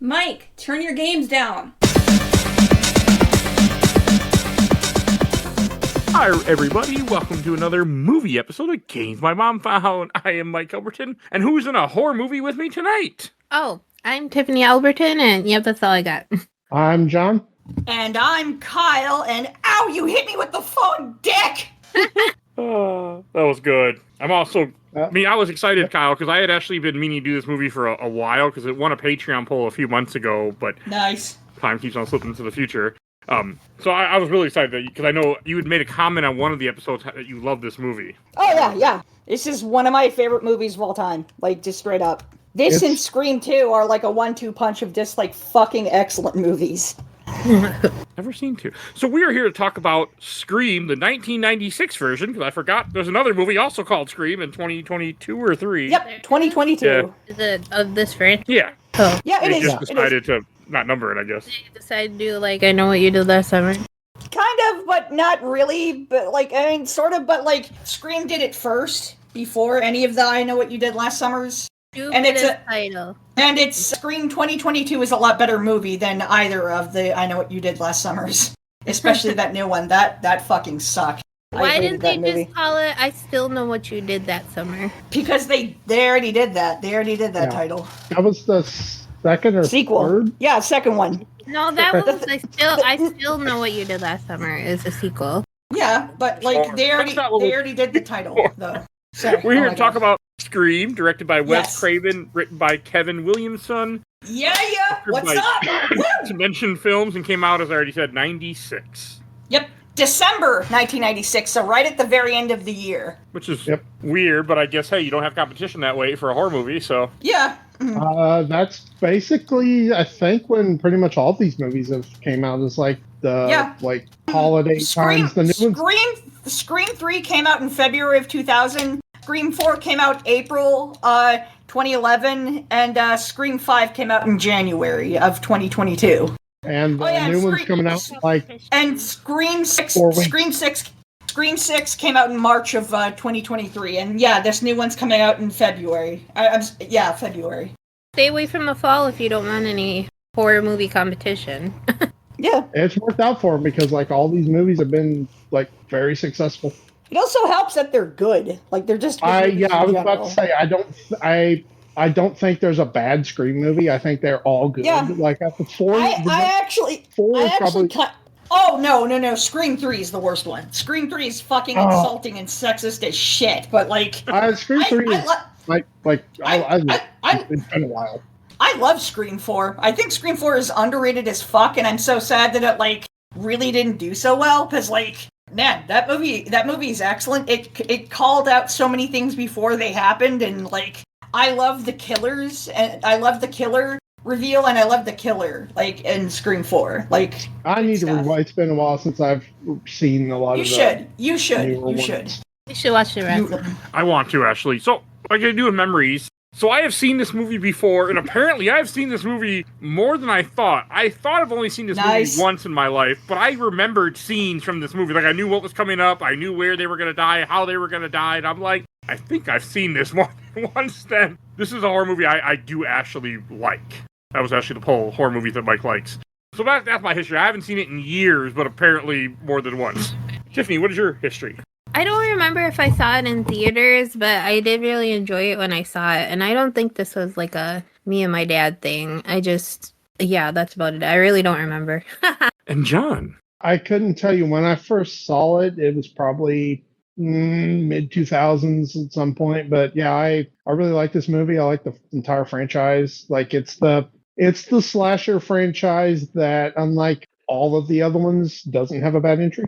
Mike, turn your games down. Hi, everybody. Welcome to another movie episode of Games My Mom Found. I am Mike Albertin, and who's in a horror movie with me tonight? Oh, I'm Tiffany Albertin, and yep, that's all I got. I'm John. And I'm Kyle, and ow, you hit me with the phone, dick! That was good. I'm also... I was excited, Kyle, because I had actually been meaning to do this movie for a while, because it won a Patreon poll a few months ago, but... Nice. Time keeps on slipping into the future. So I was really excited, because I know you had made a comment on one of the episodes that you love this movie. Oh, yeah. This is one of my favorite movies of all time. Like, just straight up. This and Scream 2 are like a 1-2 punch of just, like, fucking excellent movies. Never seen two. So we are here to talk about Scream, the 1996 version, because I forgot there's another movie also called Scream in 2022 or 3. Yep, 2022. Yeah. Is it of this franchise? Yeah. Oh. Yeah, it They is. just decided to not number it, I guess. Did you decide to do, like, I Know What You Did Last Summer? Kind of, but not really. But, like, I mean, sort of, but, like, Scream did it first, before any of the I Know What You Did Last Summers. And it's a title. And it's Scream 2022 is a lot better movie than either of the I Know What You Did Last Summers. Especially that new one. That fucking sucked. Why didn't they just call it I Still Know What You Did That Summer? Because they already did that. They already did that title. That was the second or sequel. Third? Yeah, second one. No, that was I Still Know What You Did Last Summer is a sequel. Yeah, but like they already did the title though. So we're here to talk about Scream, directed by Wes Craven, written by Kevin Williamson. Yeah. What's up? Dimension Films, and came out, as I already said, 96. Yep. December 1996, so right at the very end of the year. Which is weird, but I guess, hey, you don't have competition that way for a horror movie, so... Yeah. That's basically, I think, when pretty much all these movies have came out, is like the like holiday times. The new Scream 3 came out in February of 2000. Scream 4 came out April 2011, and Scream 5 came out in January of 2022. And the new one's coming out like... And Scream 6 came out in March of 2023. And yeah, this new one's coming out in February. February. Stay away from the fall if you don't want any horror movie competition. Yeah. It's worked out for them because like all these movies have been like very successful. It also helps that they're good. Like they're just good I was about to say I don't think there's a bad Scream movie. I think they're all good. Yeah. Like at the four. Oh no! Scream 3 is the worst one. Scream 3 is fucking insulting and sexist as shit. But like, Scream 3 it's been a while. I love Scream 4. I think Scream 4 is underrated as fuck, and I'm so sad that it like really didn't do so well because like. Man, that movie is excellent. It called out so many things before they happened, and like I love the killers, and I love the killer reveal, and I love the killer like in Scream 4. Like I need to rewatch. It's been a while since I've seen a lot of. You should watch the rest. I want to actually. So like I do in memories. So I have seen this movie before, and apparently I've seen this movie more than I thought. I thought I've only seen this movie once in my life, but I remembered scenes from this movie. Like, I knew what was coming up, I knew where they were going to die, how they were going to die, and I'm like, I think I've seen this more than once then. This is a horror movie I do actually like. That was actually the poll, horror movies that Mike likes. So that's my history. I haven't seen it in years, but apparently more than once. Tiffany, what is your history? I don't remember if I saw it in theaters, but I did really enjoy it when I saw it. And I don't think this was like a me and my dad thing. That's about it. I really don't remember. And John? I couldn't tell you when I first saw it. It was probably mid 2000s at some point. But yeah, I really like this movie. I like the entire franchise. Like it's the slasher franchise that, unlike all of the other ones, doesn't have a bad entry.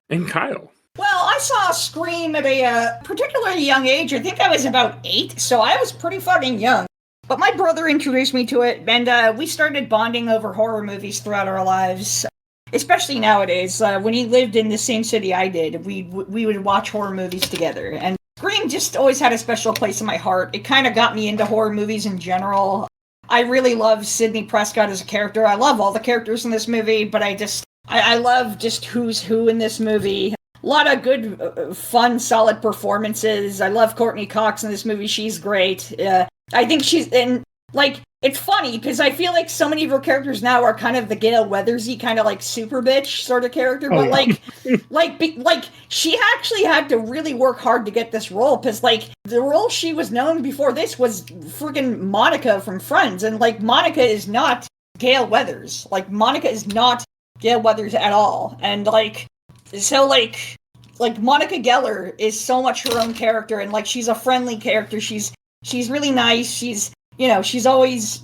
And Kyle? Well, I saw Scream at a particularly young age. I think I was about 8, so I was pretty fucking young. But my brother introduced me to it, and we started bonding over horror movies throughout our lives. Especially nowadays, when he lived in the same city I did, we would watch horror movies together. And Scream just always had a special place in my heart. It kind of got me into horror movies in general. I really love Sidney Prescott as a character. I love all the characters in this movie, but I love just who's who in this movie. A lot of good, fun, solid performances. I love Courtney Cox in this movie. She's great. I think she's in like, it's funny because I feel like so many of her characters now are kind of the Gale Weathersy kind of like super bitch sort of character, but like she actually had to really work hard to get this role because like the role she was known before this was friggin' Monica from Friends, and like Monica is not Gale Weathers. Like Monica is not Gale Weathers at all, and like so like Monica Geller is so much her own character, and like she's a friendly character. She's really nice. She's she's always,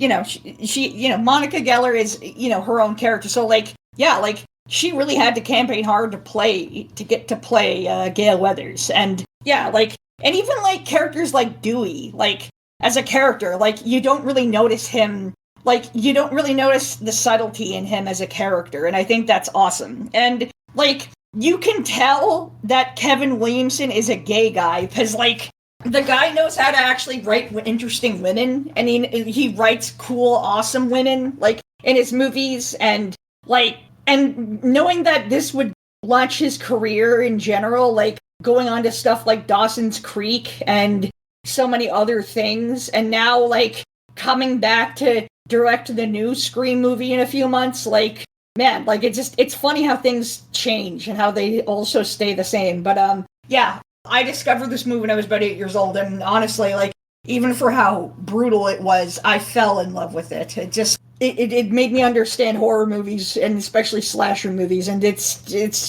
she Monica Geller is, her own character. So, like, yeah, like, she really had to campaign hard to get to play Gale Weathers. And, yeah, like, and even, like, characters like Dewey, like, as a character, like, you don't really notice him, like, you don't really notice the subtlety in him as a character. And I think that's awesome. And, like, you can tell that Kevin Williamson is a gay guy, because, like, the guy knows how to actually write interesting women, and he writes cool, awesome women, like, in his movies, and, like, and knowing that this would launch his career in general, like, going on to stuff like Dawson's Creek and so many other things, and now, like, coming back to direct the new Scream movie in a few months, like, man, like, it's funny how things change and how they also stay the same, but, yeah. I discovered this movie when I was about 8 years old, and honestly, like, even for how brutal it was, I fell in love with it. It made me understand horror movies, and especially slasher movies, and it's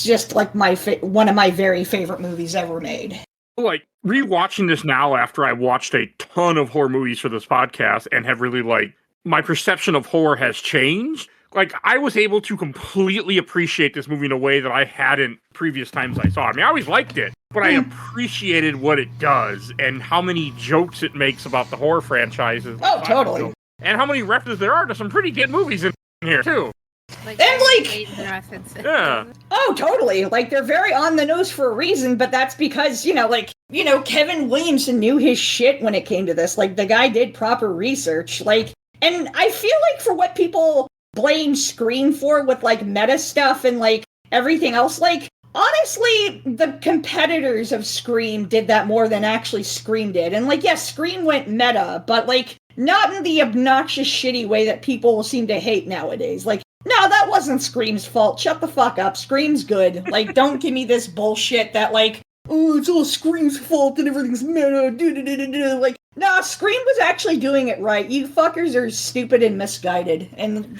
just, like, one of my very favorite movies ever made. Like, rewatching this now after I watched a ton of horror movies for this podcast, and have really, like, my perception of horror has changed. Like, I was able to completely appreciate this movie in a way that I hadn't previous times I saw it. I mean, I always liked it, but I appreciated what it does and how many jokes it makes about the horror franchises. Oh, totally. And how many references there are to some pretty good movies in here, too. And, like, yeah. Oh, totally. Like, they're very on the nose for a reason, but that's because, Kevin Williamson knew his shit when it came to this. Like, the guy did proper research. Like, and I feel like for what people blame Scream for with, like, meta stuff and, like, everything else, like, honestly, the competitors of Scream did that more than actually Scream did. And, like, yes, Scream went meta, but, like, not in the obnoxious, shitty way that people seem to hate nowadays. Like, no, that wasn't Scream's fault. Shut the fuck up. Scream's good. Like, don't give me this bullshit that, like, oh, it's all Scream's fault and everything's meta, like, nah, Scream was actually doing it right. You fuckers are stupid and misguided. And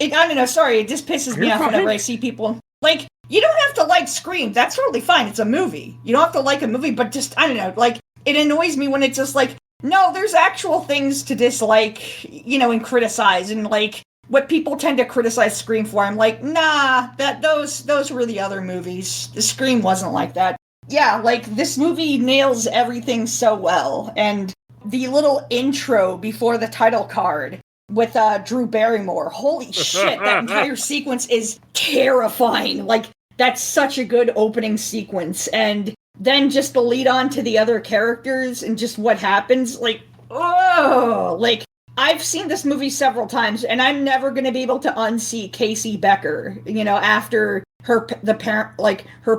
I don't know, sorry, it just pisses me off whenever I see people. Like, you don't have to like Scream. That's totally fine. It's a movie. You don't have to like a movie, but just, I don't know, like, it annoys me when it's just like, no, there's actual things to dislike, and criticize, and, like, what people tend to criticize Scream for, I'm like, nah, those were the other movies. The Scream wasn't like that. Yeah, like, this movie nails everything so well, and the little intro before the title card with Drew Barrymore, holy shit, that entire sequence is terrifying. Like, that's such a good opening sequence, and then just the lead on to the other characters and just what happens, like, oh, like, I've seen this movie several times, and I'm never going to be able to unsee Casey Becker, after her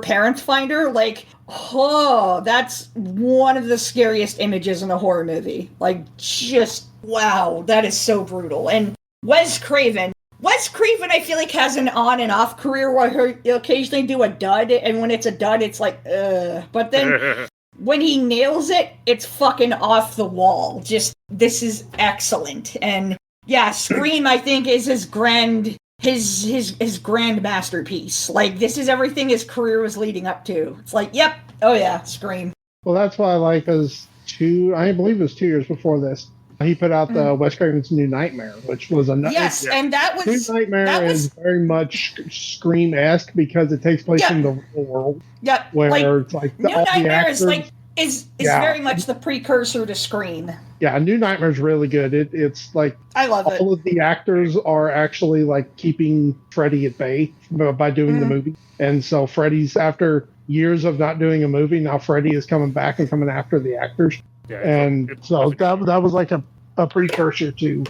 parents find her, like, oh, that's one of the scariest images in a horror movie. Like, just, wow, that is so brutal. And Wes Craven, I feel like, has an on and off career where he'll occasionally do a dud, and when it's a dud, it's like, ugh. But then when he nails it, it's fucking off the wall. Just, this is excellent. And yeah, Scream, I think, is his grand masterpiece. Like, this is everything his career was leading up to. It's like, yep, oh yeah, Scream. Well, that's why I like his I believe it was 2 years before this. He put out the Wes Craven's New Nightmare, which was another. Yes, and that was New Nightmare is very much Scream-esque because it takes place in the real world. Yeah, where like, it's like New Nightmare is very much the precursor to Scream. Yeah, New Nightmare is really good. It's like, I love it. All of the actors are actually like keeping Freddy at bay by doing the movie, and so Freddy's, after years of not doing a movie, now Freddy is coming back and coming after the actors. Yeah, and so that was like a precursor to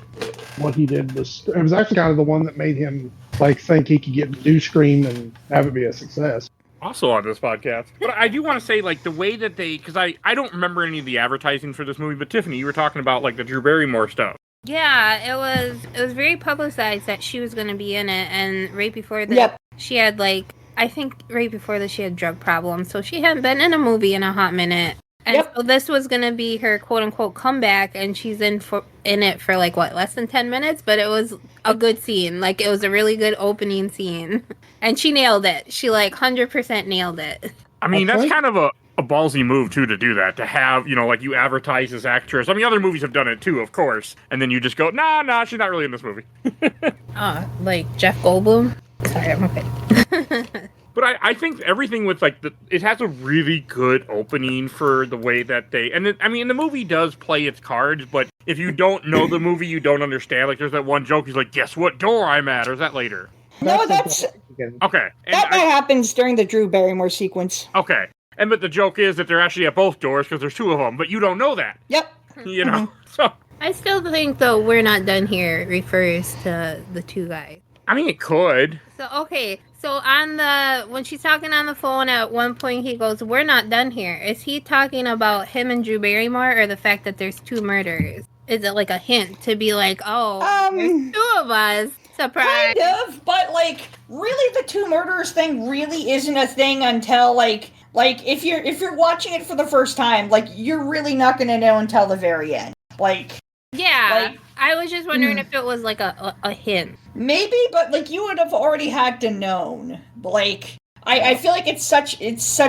what he did. It was actually kind of the one that made him like think he could do Scream and have it be a success. Also on this podcast. But I do want to say, like, the way that because I don't remember any of the advertising for this movie, but Tiffany, you were talking about, like, the Drew Barrymore stuff. Yeah, it was very publicized that she was going to be in it, and right before that, Yep. she had like I think right before that she had drug problems, so she hadn't been in a movie in a hot minute. And Yep. so this was going to be her quote unquote comeback, and she's in it for like what, less than 10 minutes, but it was a good scene. Like, it was a really good opening scene, and she nailed it. She like 100% nailed it. I mean, that's kind of a ballsy move too, to do that, to have, you know, like, you advertise this actress. I mean, other movies have done it too, of course, and then you just go, nah, she's not really in this movie. Like Jeff Goldblum. Sorry, I'm okay. But I think everything with, like, it has a really good opening for the way that they, and I mean, the movie does play its cards, but if you don't know the movie, you don't understand. Like, there's that one joke, he's like, guess what door I'm at, or is that later? No, that's... Okay. That happens during the Drew Barrymore sequence. Okay. But the joke is that they're actually at both doors, because there's two of them, but you don't know that. Yep. You know? So I still think, though, "We're Not Done Here" refers to the two guys. I mean, it could. So, okay. So when she's talking on the phone, at one point he goes, "We're not done here." Is he talking about him and Drew Barrymore, or the fact that there's two murderers? Is it like a hint to be like, oh, there's two of us? Surprise. Kind of, but like, really, the two murderers thing really isn't a thing until like if you're watching it for the first time, like, you're really not gonna know until the very end. Like, yeah, like, I was just wondering if it was like a hint. Maybe, but like, you would have already had to known. Like, I feel like it's such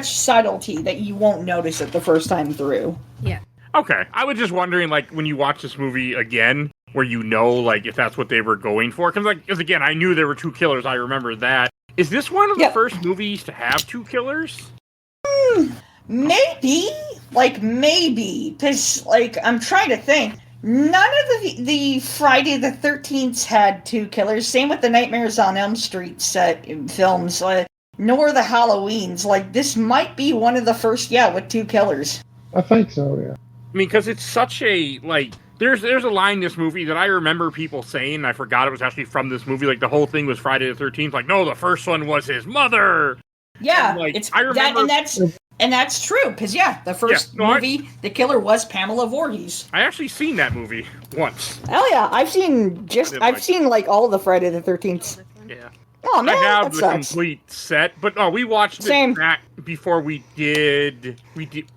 subtlety that you won't notice it the first time through. Yeah. Okay. I was just wondering, like, when you watch this movie again, where you know, like, if that's what they were going for. Because again, I knew there were two killers. I remember that. Is this one of the first movies to have two killers? Maybe. Because, like, I'm trying to think. None of the Friday the 13th had two killers. Same with the Nightmares on Elm Street films. Nor the Halloweens. Like, this might be one of the first, with two killers. I think so, yeah. I mean, because it's such a, like, there's a line in this movie that I remember people saying, and I forgot it was actually from this movie, like, the whole thing was Friday the 13th, like, no, the first one was his mother! Yeah, and, like, I remember... And that's true, because, the first movie, the killer was Pamela Voorhees. I actually seen that movie once. Hell yeah, I've seen, like, all the Friday the 13th. Yeah. Oh, man, I have that the sucks. complete set, but no, we watched it back before we did,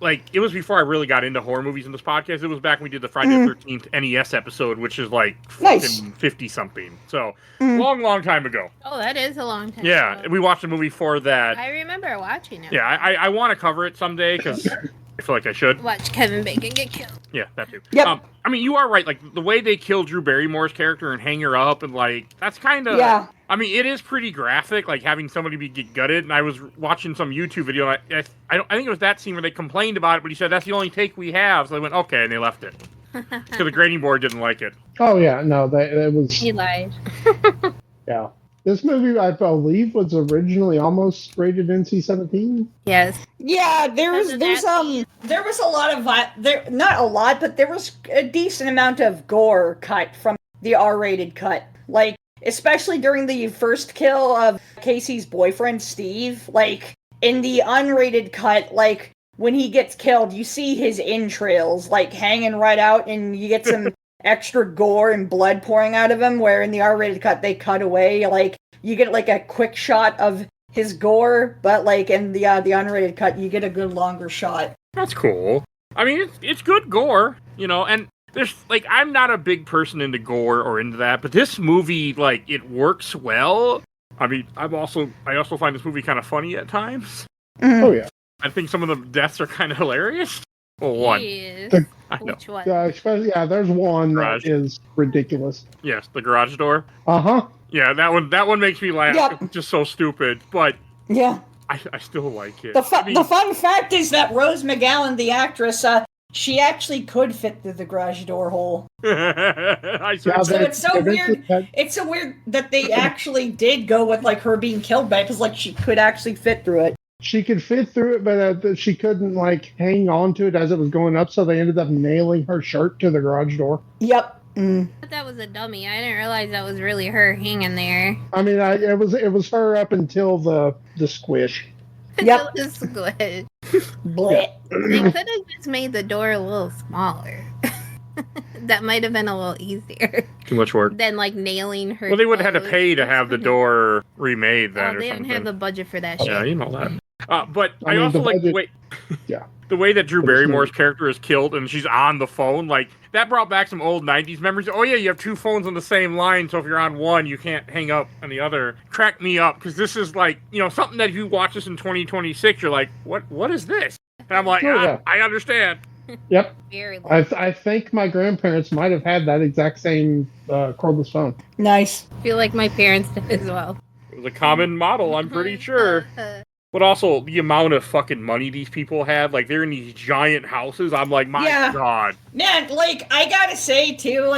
like, it was before I really got into horror movies in this podcast. It was back when we did the Friday the 13th NES episode, which is like fucking 50-something. So, long time ago. Oh, that is a long time ago. We watched a movie for that. I remember watching it. Yeah, I want to cover it someday, because I feel like I should. Watch Kevin Bacon get killed. Yeah, that too. Yep. I mean, you are right. Like, the way they kill Drew Barrymore's character and hang her up, and, like, that's kind of... Yeah. I mean, it is pretty graphic, like, having somebody get gutted, and I was watching some YouTube video, and I think it was that scene where they complained about it, but he said, that's the only take we have, so they went, okay, and they left it. Because the grading board didn't like it. Oh, yeah, no, that was... He lied. Yeah. This movie, I believe, was originally almost rated NC-17. Yes. Yeah, there was a lot of not a lot, but there was a decent amount of gore cut from the R-rated cut. Like, especially during the first kill of Casey's boyfriend, Steve. Like, in the unrated cut, like, when he gets killed, you see his entrails, like, hanging right out, and you get some extra gore and blood pouring out of him, where in the R-rated cut, they cut away, like, you get, like, a quick shot of his gore, but, like, in the unrated cut, you get a good longer shot. That's cool. I mean, it's good gore, you know, and there's, like, I'm not a big person into gore or into that, but this movie, like, it works well. I mean, I also find this movie kind of funny at times. Oh, yeah. I think some of the deaths are kind of hilarious. Well, one. I know. Which one? Yeah, there's one Garage. that is ridiculous. Yes, the garage door. Uh-huh. Yeah, that one makes me laugh. Yep. It's just so stupid, but yeah, I still like it. The fun fact is that Rose McGowan, the actress, she actually could fit through the garage door hole. It's so weird. It's so weird that they actually did go with, like, her being killed by it, because, like, she could actually fit through it. She could fit through it, but she couldn't, like, hang on to it as it was going up, so they ended up nailing her shirt to the garage door. Yep. I thought that was a dummy. I didn't realize that was really her hanging there. I mean, it was her up until the squish. Yep. The squish. Blech. They could have just made the door a little smaller. That might have been a little easier. Too much work. Than like nailing her. Well, they would have had to pay to have the door remade then. Oh, they didn't have the budget for that shit. Yeah, you know that. But I mean, also like the budget, way, yeah, the way that Drew Barrymore's character is killed and she's on the phone. Like that brought back some old '90s memories. Oh yeah, you have two phones on the same line, so if you're on one, you can't hang up on the other. Cracked me up because this is like something that if you watch this in 2026, you're like, what is this? And I'm like, I understand. Yep. Very I think my grandparents might have had that exact same cordless phone. Nice. I feel like my parents did as well. It was a common model, I'm pretty sure. But also, the amount of fucking money these people have, like, they're in these giant houses, I'm like, my God. Man, like, I gotta say, too,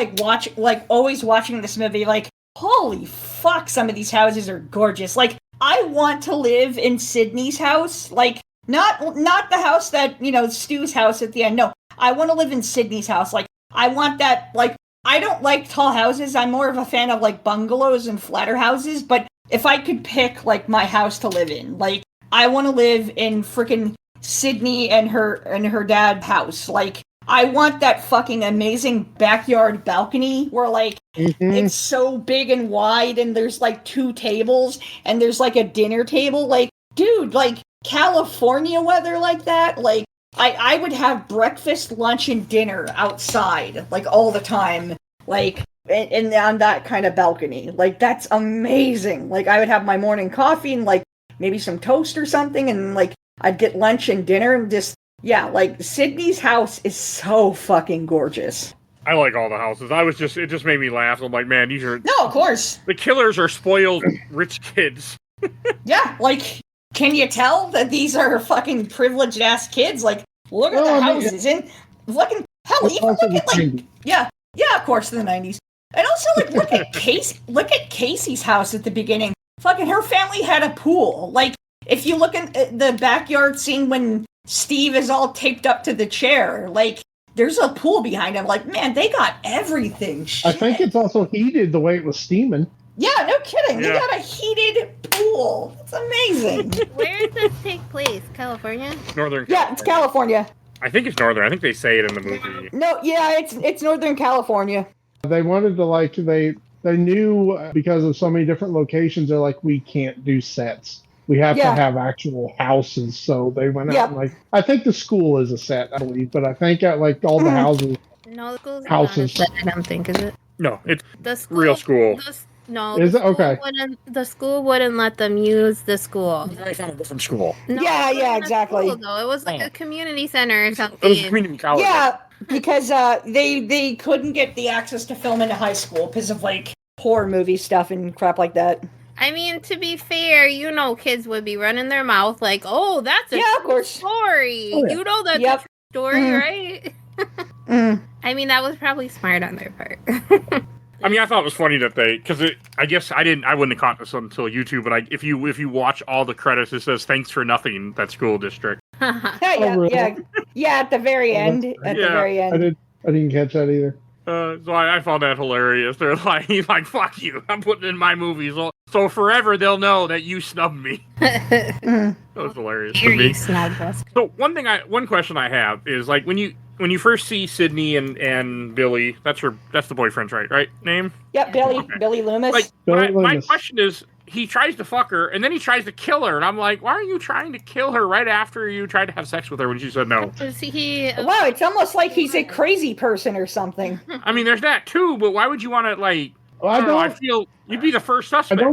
always watching this movie, like, holy fuck, some of these houses are gorgeous. Like, I want to live in Sydney's house, like, not the house that, Stu's house at the end, no. I want to live in Sydney's house, like, I want that, like, I don't like tall houses, I'm more of a fan of, like, bungalows and flatter houses, but if I could pick, like, my house to live in, like, I want to live in frickin' Sydney and her dad's house. Like, I want that fucking amazing backyard balcony where, like, it's so big and wide and there's, like, 2 tables and there's, like, a dinner table. Like, dude, like, California weather like that, like, I would have breakfast, lunch, and dinner outside, like, all the time. Like, and on that kind of balcony. Like, that's amazing. Like, I would have my morning coffee and, like, maybe some toast or something, and, like, I'd get lunch and dinner, and just, like, Sydney's house is so fucking gorgeous. I like all the houses. It just made me laugh. I'm like, man, these are... No, of course. The killers are spoiled rich kids. Yeah, like, can you tell that these are fucking privileged-ass kids? Like, look at the houses, and fucking, hell, even look at, like, yeah, of course, in the 90s. And also, like, look at Casey's house at the beginning. Fucking her family had a pool. Like, if you look at the backyard scene when Steve is all taped up to the chair, like, there's a pool behind him. Like, man, they got everything. Shit. I think it's also heated the way it was steaming. Yeah, no kidding. Yeah. They got a heated pool. It's amazing. Where does this take place? California? Northern California. Yeah, it's California. I think it's Northern. I think they say it in the movie. No, yeah, it's Northern California. They wanted to, like, they knew because of so many different locations, they're like, we can't do sets. We have to have actual houses. So they went out and, like, I think the school is a set, I believe, but I think like all the houses. No, the school's houses. not a set, I don't think, is it? No, it's the school, real school. No, is it okay? The school wouldn't let them use the school. I found a different school. No, yeah, exactly. School, though. It was like a community center or something. It was a community college. Yeah, because they couldn't get the access to film in a high school because of, like, horror movie stuff and crap like that. I mean, to be fair, kids would be running their mouth like, "Oh, that's a of course. story." Oh, yeah. You know that's a true story, right? I mean, that was probably smart on their part. I mean, I thought it was funny that because I guess I wouldn't have caught this until YouTube, but if you watch all the credits, it says "Thanks for nothing." That school district. Yeah, at the very end. The very end. I didn't catch that either. So I found that hilarious. They're like, he's like, "Fuck you! I'm putting it in my movies, so forever they'll know that you snubbed me." That was hilarious to me. So one question I have is, like, when you first see Sydney and Billy, that's the boyfriend's right name? Yep, Billy Loomis. Like, my question is, he tries to fuck her, and then he tries to kill her, and I'm like, why are you trying to kill her right after you tried to have sex with her when she said no? Wow, it's almost like he's a crazy person or something. I mean, there's that too, but why would you want to, like? I feel you'd be the first suspect. I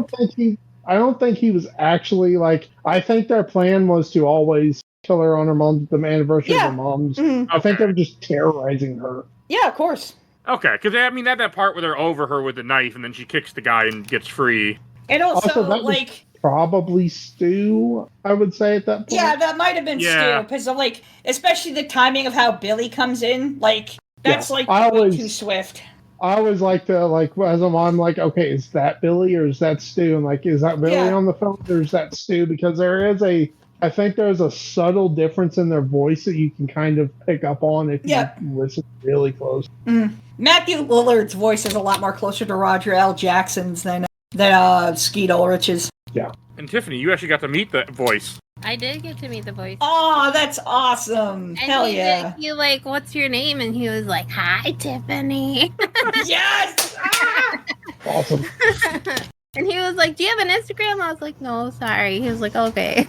don't think he was actually, like. I think their plan was to always kill her on the anniversary of her mom's. I think they were just terrorizing her. Yeah, of course. Okay, because I mean that part where they're over her with the knife, and then she kicks the guy and gets free. And also that like, was probably Stu, I would say at that point. Yeah, that might have been Stu, because of, like, especially the timing of how Billy comes in, like, that's like too swift. I always like to, like, as I'm like, okay, is that Billy or is that Stu? And, like, is that Billy on the phone or is that Stu? Because I think there's a subtle difference in their voice that you can kind of pick up on if you listen really close. Matthew Lillard's voice is a lot more closer to Roger L. Jackson's than Skeet Ulrich's. Yeah. And Tiffany, you actually got to meet the voice I did get to meet the voice. Oh, that's awesome. And Hell yeah. He like, what's your name? And he was like, hi, Tiffany. Yes! Ah! Awesome. And he was like, do you have an Instagram? I was like, no, sorry. He was like, okay.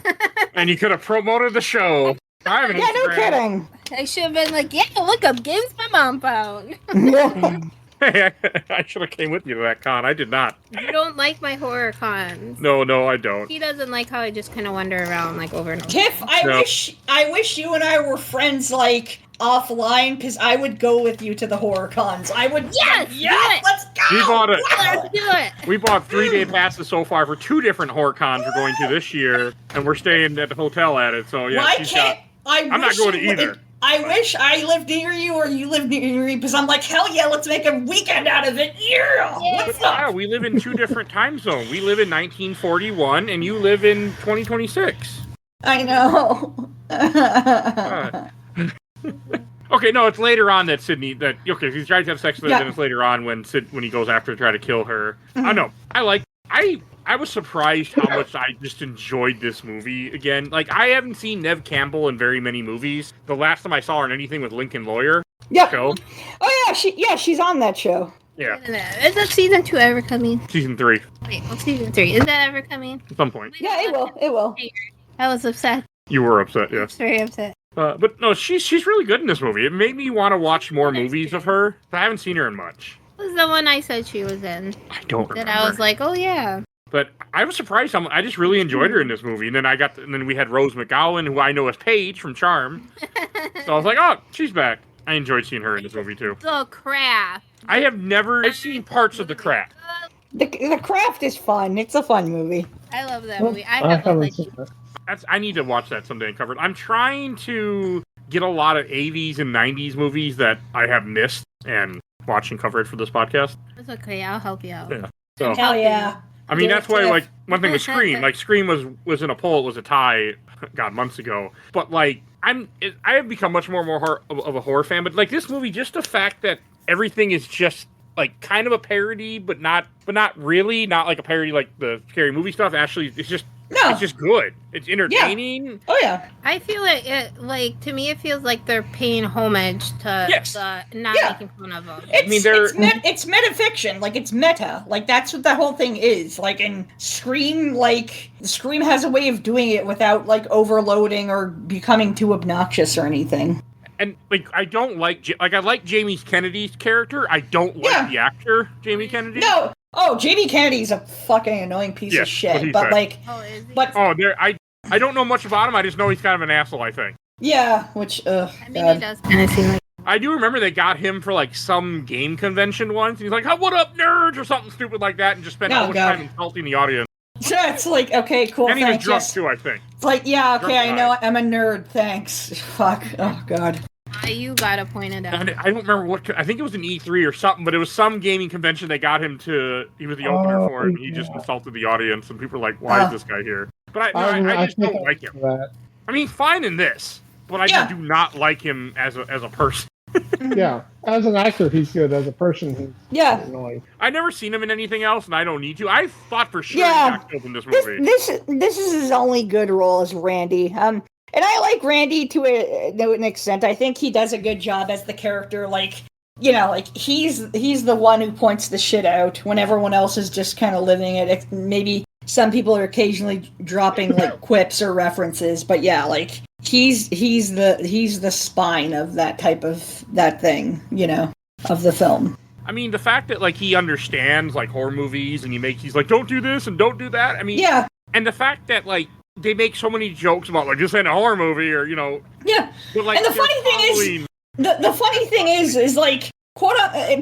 And you could have promoted the show. I have an Yeah, no Instagram. kidding. I should have been like, yeah, look up games my mom found. Yeah. Hey, I should have came with you to that con. I did not. You don't like my horror cons. No, I don't. He doesn't like how I just kind of wander around like over and over. Tiff, I wish you and I were friends like offline, because I would go with you to the horror cons. I would. Yes, do it. Let's go. We bought it. Let's do it. We bought 3-day passes so far for 2 different horror cons we're going to this year, and we're staying at the hotel at it. So yeah, Why can't I'm not going to either. I wish I lived near you or you lived near me, because I'm like, hell yeah, let's make a weekend out of it. Yeah. What's Yeah, up? we live in 2 different time zones. We live in 1941, and you live in 2026. I know. Okay, no, it's later on that Sydney he's trying to have sex with her, and it's later on when he goes after to try to kill her. I know. I was surprised how much I just enjoyed this movie again. Like, I haven't seen Neve Campbell in very many movies. The last time I saw her in anything with Lincoln Lawyer show. Oh yeah, she's on that show. Yeah. Is that season 2 ever coming? Season 3. Wait, what's season 3? Is that ever coming? At some point. Yeah, it will. It will. I was upset. You were upset, I yeah. was very upset. But no, she's really good in this movie. It made me want to watch more movies of her. I haven't seen her in much. What was the one I said she was in? I don't remember. That I was like, oh yeah. But I was surprised. I just really enjoyed her in this movie. And then and then we had Rose McGowan, who I know as Paige from Charm. So I was like, oh, she's back. I enjoyed seeing her in this movie too. The Craft. I've seen parts of The Craft. The Craft is fun. It's a fun movie. I love that movie. I haven't seen that. I need to watch that someday and cover it. I'm trying to get a lot of 80s and 90s movies that I have missed and watch and cover it for this podcast. It's okay. I'll help you out. Yeah. So Hell yeah. I mean, that's why, like, one thing with Scream, like, Scream was in a poll, it was a tie, God, months ago. But, like, I have become much more of a horror fan. But, like, this movie, just the fact that everything is just, like, kind of a parody, but not really, not like a parody like the scary movie stuff. Actually, it's just good. It's entertaining. Yeah. Oh yeah. I feel like to me it feels like they're paying homage to not making fun of them. It's metafiction, like it's meta, like that's what the whole thing is. Like in Scream, like Scream has a way of doing it without like overloading or becoming too obnoxious or anything. And like I don't like I like Jamie Kennedy's character. I don't like the actor Jamie Kennedy. No. Oh, Jamie Kennedy's a fucking annoying piece of shit. But like, I don't know much about him. I just know he's kind of an asshole, I think. Yeah, which I mean, it does kind of seem like. I do remember they got him for like some game convention once. He's like, "Oh, what up, nerds?" or something stupid like that, and just spent all the time insulting the audience. So it's like, okay, cool. And he was drunk yes. too, I think. It's like, yeah, okay, I know, I'm a nerd. Thanks. Fuck. Oh god. You gotta point it out. I don't remember what. I think it was an E3 or something, but it was some gaming convention. They got him to. He was the opener for it. And he just insulted the audience, and people were like, "Why is this guy here?" But I just don't like him. I mean, fine in this, but I just do not like him as a person. Yeah, as an actor, he's good. As a person, he's annoying. I've never seen him in anything else, and I don't need to. I thought for sure he got killed in this movie. This is his only good role as Randy. And I like Randy to an extent. I think he does a good job as the character. Like, you know, like he's the one who points the shit out when everyone else is just kind of living it. Maybe some people are occasionally dropping like quips or references, but yeah, like he's the spine of that thing, you know, of the film. I mean, the fact that like he understands like horror movies and he's like, don't do this and don't do that. I mean, yeah, and the fact that like. They make so many jokes about like this ain't a horror movie or you know. Yeah, but, like, and the funny thing is like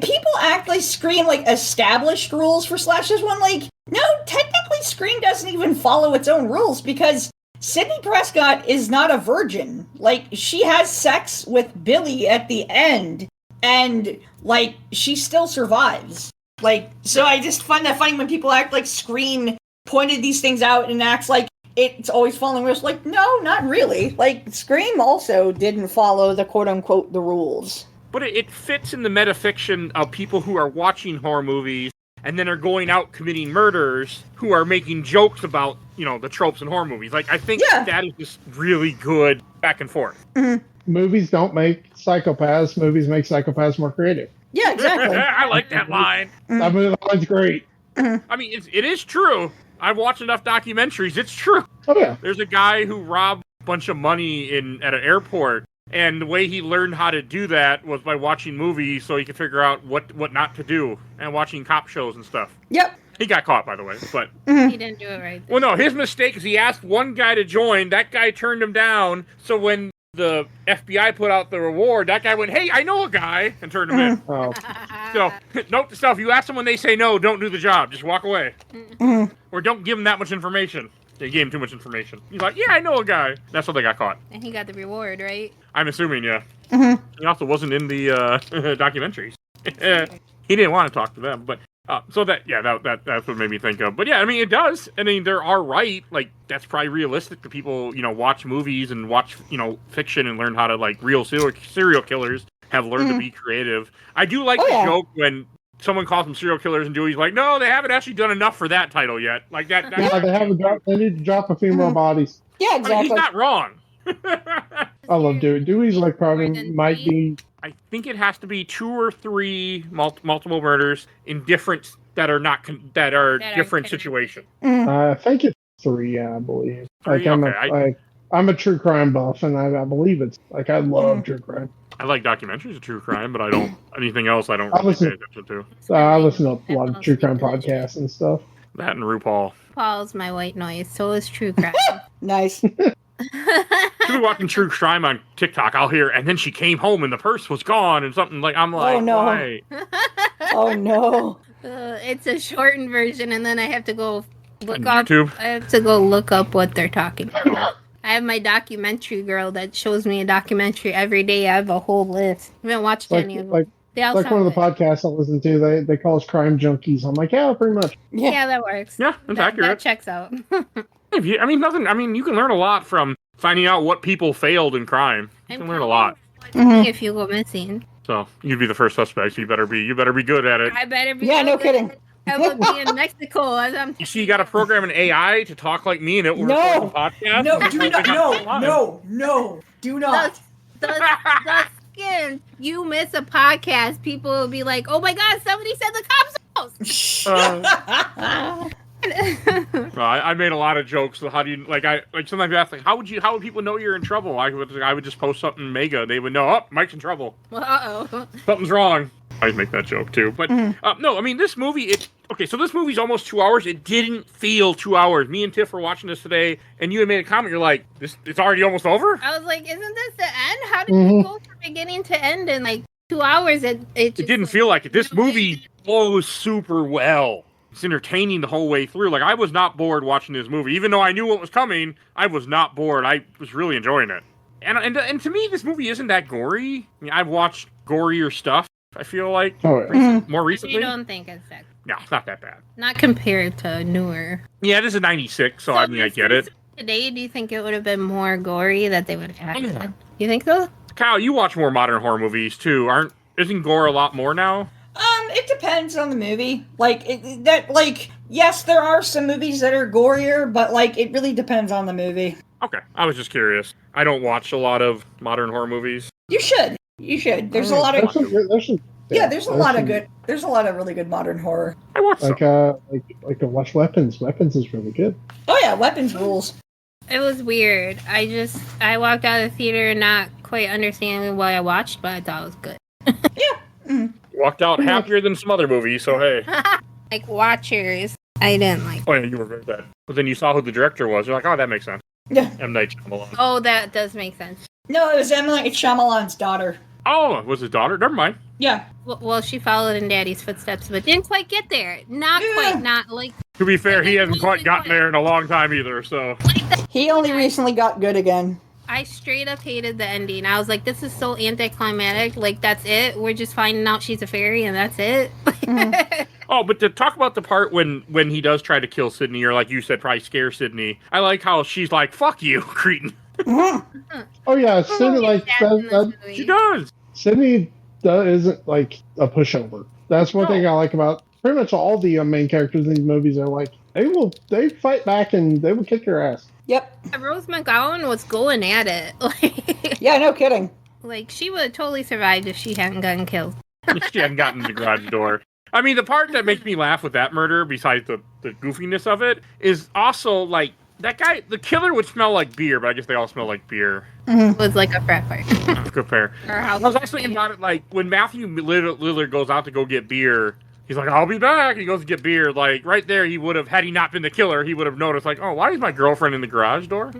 people act like Scream like established rules for slashers when like no, technically Scream doesn't even follow its own rules because Sidney Prescott is not a virgin. Like she has sex with Billy at the end, and like she still survives. Like so, I just find that funny when people act like Scream pointed these things out and acts like. It's always following rules. Like, no, not really. Like, Scream also didn't follow the quote-unquote the rules. But it fits in the metafiction of people who are watching horror movies and then are going out committing murders who are making jokes about, the tropes in horror movies. Like, I think that is just really good back and forth. Mm-hmm. Movies don't make psychopaths. Movies make psychopaths more creative. Yeah, exactly. I like that line. That line's great. I mean, it is true. I've watched enough documentaries. It's true. Oh, yeah. There's a guy who robbed a bunch of money at an airport, and the way he learned how to do that was by watching movies so he could figure out what not to do, and watching cop shows and stuff. Yep. He got caught, by the way, but... He didn't do it right. Well, no, his mistake is he asked one guy to join, that guy turned him down, so when the FBI put out the reward, that guy went, hey, I know a guy, and turned him in. Oh. So, note to self, you ask them when they say no, don't do the job, just walk away. Or don't give them that much information. They gave him too much information. He's like, yeah, I know a guy. That's how they got caught. And he got the reward, right? I'm assuming, yeah. He also wasn't in the documentaries. He didn't want to talk to them, but... so that's what made me think of. But yeah, I mean, it does. I mean, there are like, that's probably realistic that people, watch movies and watch, fiction and learn how to, like, real serial killers have learned to be creative. I do like the joke when someone calls them serial killers and Dewey's like, no, they haven't actually done enough for that title yet. Like that. Yeah, they haven't dropped. They need to drop a few more bodies. Yeah, exactly. I mean, he's not wrong. I love Dewey. Dewey's like probably might be. I think it has to be 2 or 3 multiple murders in different that are different situations. I think it's 3. I believe. 3? Like, I'm a true crime buff, and I believe it's like I love true crime. I like documentaries of true crime, but I don't anything else. I don't I really listen- pay attention to. I listen to a lot of true crime podcasts and stuff. That and RuPaul. Paul's my white noise, so is true crime. Nice. She'll be watching true crime on TikTok. I'll hear, and then she came home and the purse was gone and something like. I'm like, Oh, no. why? Oh no. It's a shortened version, and then I have to go look On up. YouTube? I have to go look up what they're talking about. I have my documentary girl that shows me a documentary every day. I have a whole list. I haven't watched any of them. They all Like one of the sound podcasts I listen to, they call us crime junkies. I'm like, yeah, pretty much. good. Yeah. Yeah, that works. Yeah, that's That accurate. checks out. You can learn a lot from finding out what people failed in crime. You can learn a lot. If you go missing, So you'd be the first suspect. So you better be good at it. I better be. Yeah, no kidding. I will be in Mexico as I'm. You see, you got to program an AI to talk like me, and it will No. record the podcast. No, do not. Do not. The skin. You miss a podcast, people will be like, "Oh my God, somebody said the cops' house." I made a lot of jokes. So how do you sometimes you ask how would people know you're in trouble? I would just post something mega. They would know. Oh, Mike's in trouble. Uh-oh. Something's wrong. I make that joke too. But no, I mean this movie. So this movie's almost 2 hours. It didn't feel 2 hours. Me and Tiff were watching this today, and you had made a comment. You're like, it's already almost over. I was like, "Isn't this the end? How did you go from beginning to end in like 2 hours?" It Didn't feel like it. This movie flows super well. It's entertaining the whole way through. Like, I was not bored watching this movie. Even though I knew what was coming, I was not bored. I was really enjoying it. And to me, this movie isn't that gory. I mean, I've watched gorier stuff, I feel like, more recently. You don't think it's that? No, it's not that bad. Not compared to newer. Yeah, this is 96, so I mean, I get it. Today, do you think it would have been more gory that they would have had? You think so? Kyle, you watch more modern horror movies, too. Isn't gore a lot more now? It depends on the movie. Yes, there are some movies that are gorier, but it really depends on the movie. Okay, I was just curious. I don't watch a lot of modern horror movies. You should. There's a lot of there's a lot of really good modern horror. I watch some. To watch Weapons. Weapons is really good. Oh yeah, Weapons rules. It was weird. I walked out of the theater not quite understanding what I watched, but I thought it was good. Yeah. Walked out happier than some other movies, so hey. Like Watchers, I didn't like. Oh yeah, you were very bad. But then you saw who the director was. You're like, oh, that makes sense. Yeah. M. Night Shyamalan. Oh, that does make sense. No, it was Emily Shyamalan's daughter. Oh, it was his daughter? Never mind. Yeah. Well, she followed in Daddy's footsteps, but didn't quite get there. Not like. To be fair, he hasn't quite gotten there in a long time either, so. He only recently got good again. I straight up hated the ending. I was like, this is so anticlimactic. Like, that's it? We're just finding out she's a fairy and that's it? Oh, but to talk about the part when he does try to kill Sydney, or like you said, probably scare Sydney, I like how she's like, fuck you, cretin. Oh yeah, Sydney She does. Sydney isn't like a pushover. That's one thing I like about pretty much all the main characters in these movies are like, they fight back and they will kick your ass. Yep. Rose McGowan was going at it. Like, yeah, no kidding. Like, she would have totally survived if she hadn't gotten killed. She hadn't gotten the garage door. I mean, the part that makes me laugh with that murder, besides the goofiness of it, is also, like, that guy, the killer would smell like beer, but I guess they all smell like beer. It was like a frat party. Good pair. I was also thinking about it, like, when Matthew Lillard goes out to go get beer, he's like, I'll be back. He goes to get beer. Like, right there, he would have, had he not been the killer, he would have noticed, like, oh, why is my girlfriend in the garage door?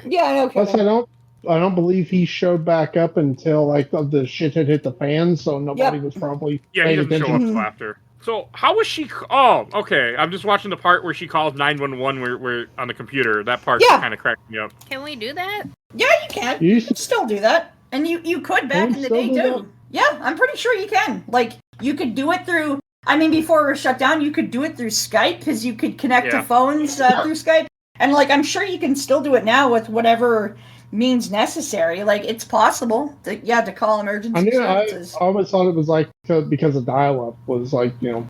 Yeah, no kidding. Plus, I don't believe he showed back up until, like, the shit had hit the fan, so nobody was probably Yeah, he paying doesn't show up attention. until after. So, how was she... Oh, okay. I'm just watching the part where she calls 911 where on the computer. That part kind of cracked me up. Can we do that? Yeah, you can. You You can still do that. And you could back in the day, too. Yeah, I'm pretty sure you can. Like, you could do it through... I mean, before it was shut down, you could do it through Skype, because you could connect to phones through Skype. And, like, I'm sure you can still do it now with whatever means necessary. Like, it's possible to call emergency services. I always thought it was, like, because of dial-up was, like, you know...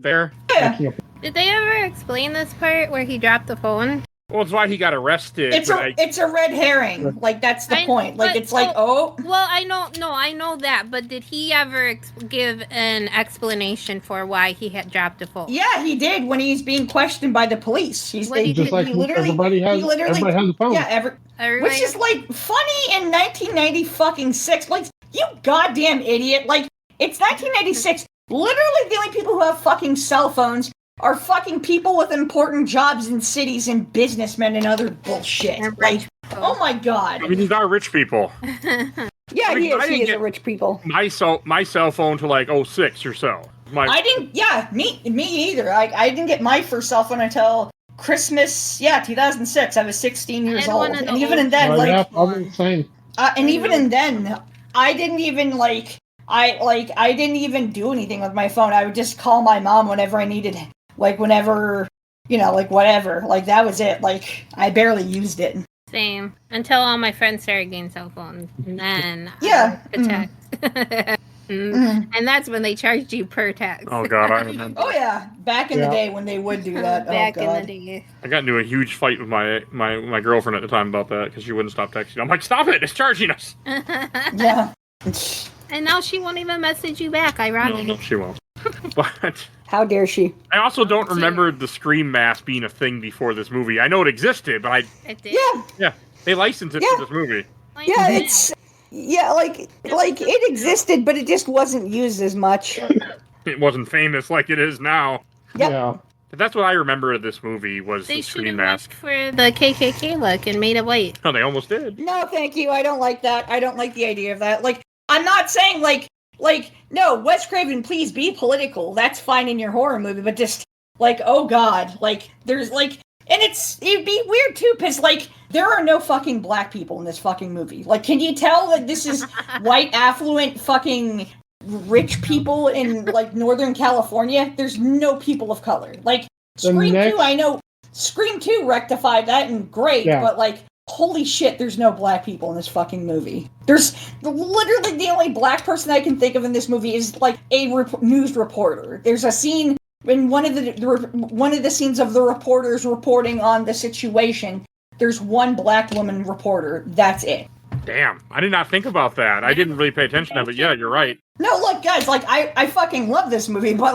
Fair. Yeah. Did they ever explain this part where he dropped the phone? Well, it's why he got arrested. It's a red herring. Like, that's the point. Like, it's like, Well, I know that, but did he ever give an explanation for why he had dropped the phone? Yeah, he did when he's being questioned by the police. Everybody has a phone. Yeah, which is, like, funny in 1996. Like, you goddamn idiot. Like, it's 1996. Literally, the only people who have fucking cell phones are fucking people with important jobs in cities and businessmen and other bullshit. Like, oh my god. I mean, these are rich people. Yeah, I mean, he is a rich people. My cell phone to like 06 or so. Me either. I didn't get my first cell phone until Christmas, 2006. I was 16 years old. And even then, I didn't even, I didn't even do anything with my phone. I would just call my mom whenever I needed, whatever. Like, that was it. Like, I barely used it. Same. Until all my friends started getting cell phones. And then I could text. And that's when they charged you per text. Oh, God, I remember. Oh, yeah. Back in the day when they would do that. Back in the day. I got into a huge fight with my girlfriend at the time about that because she wouldn't stop texting. I'm like, stop it! It's charging us! Yeah. And now she won't even message you back, ironically. No, she won't. But how dare she? I also don't remember the Scream mask being a thing before this movie. I know it existed, but It did? Yeah, they licensed it for this movie. Yeah, it's... Yeah, like it existed, but it just wasn't used as much. It wasn't famous like it is now. Yep. Yeah. But that's what I remember of this movie was the Scream mask. For the KKK look and made it white. Oh, they almost did. No, thank you. I don't like that. I don't like the idea of that. Like, I'm not saying no, Wes Craven, please be political. That's fine in your horror movie, but just oh god, there's and it'd be weird too, because there are no fucking black people in this fucking movie. Like, can you tell that this is white, affluent, fucking rich people in Northern California? There's no people of color. Scream 2, I know Scream 2 rectified that and great, but holy shit, there's no black people in this fucking movie. There's literally the only black person I can think of in this movie is a news reporter. There's a scene in one of the scenes of the reporters reporting on the situation. There's one black woman reporter. That's it. Damn, I did not think about that. I didn't really pay attention to it. Yeah, you're right. No, look, guys, I fucking love this movie, but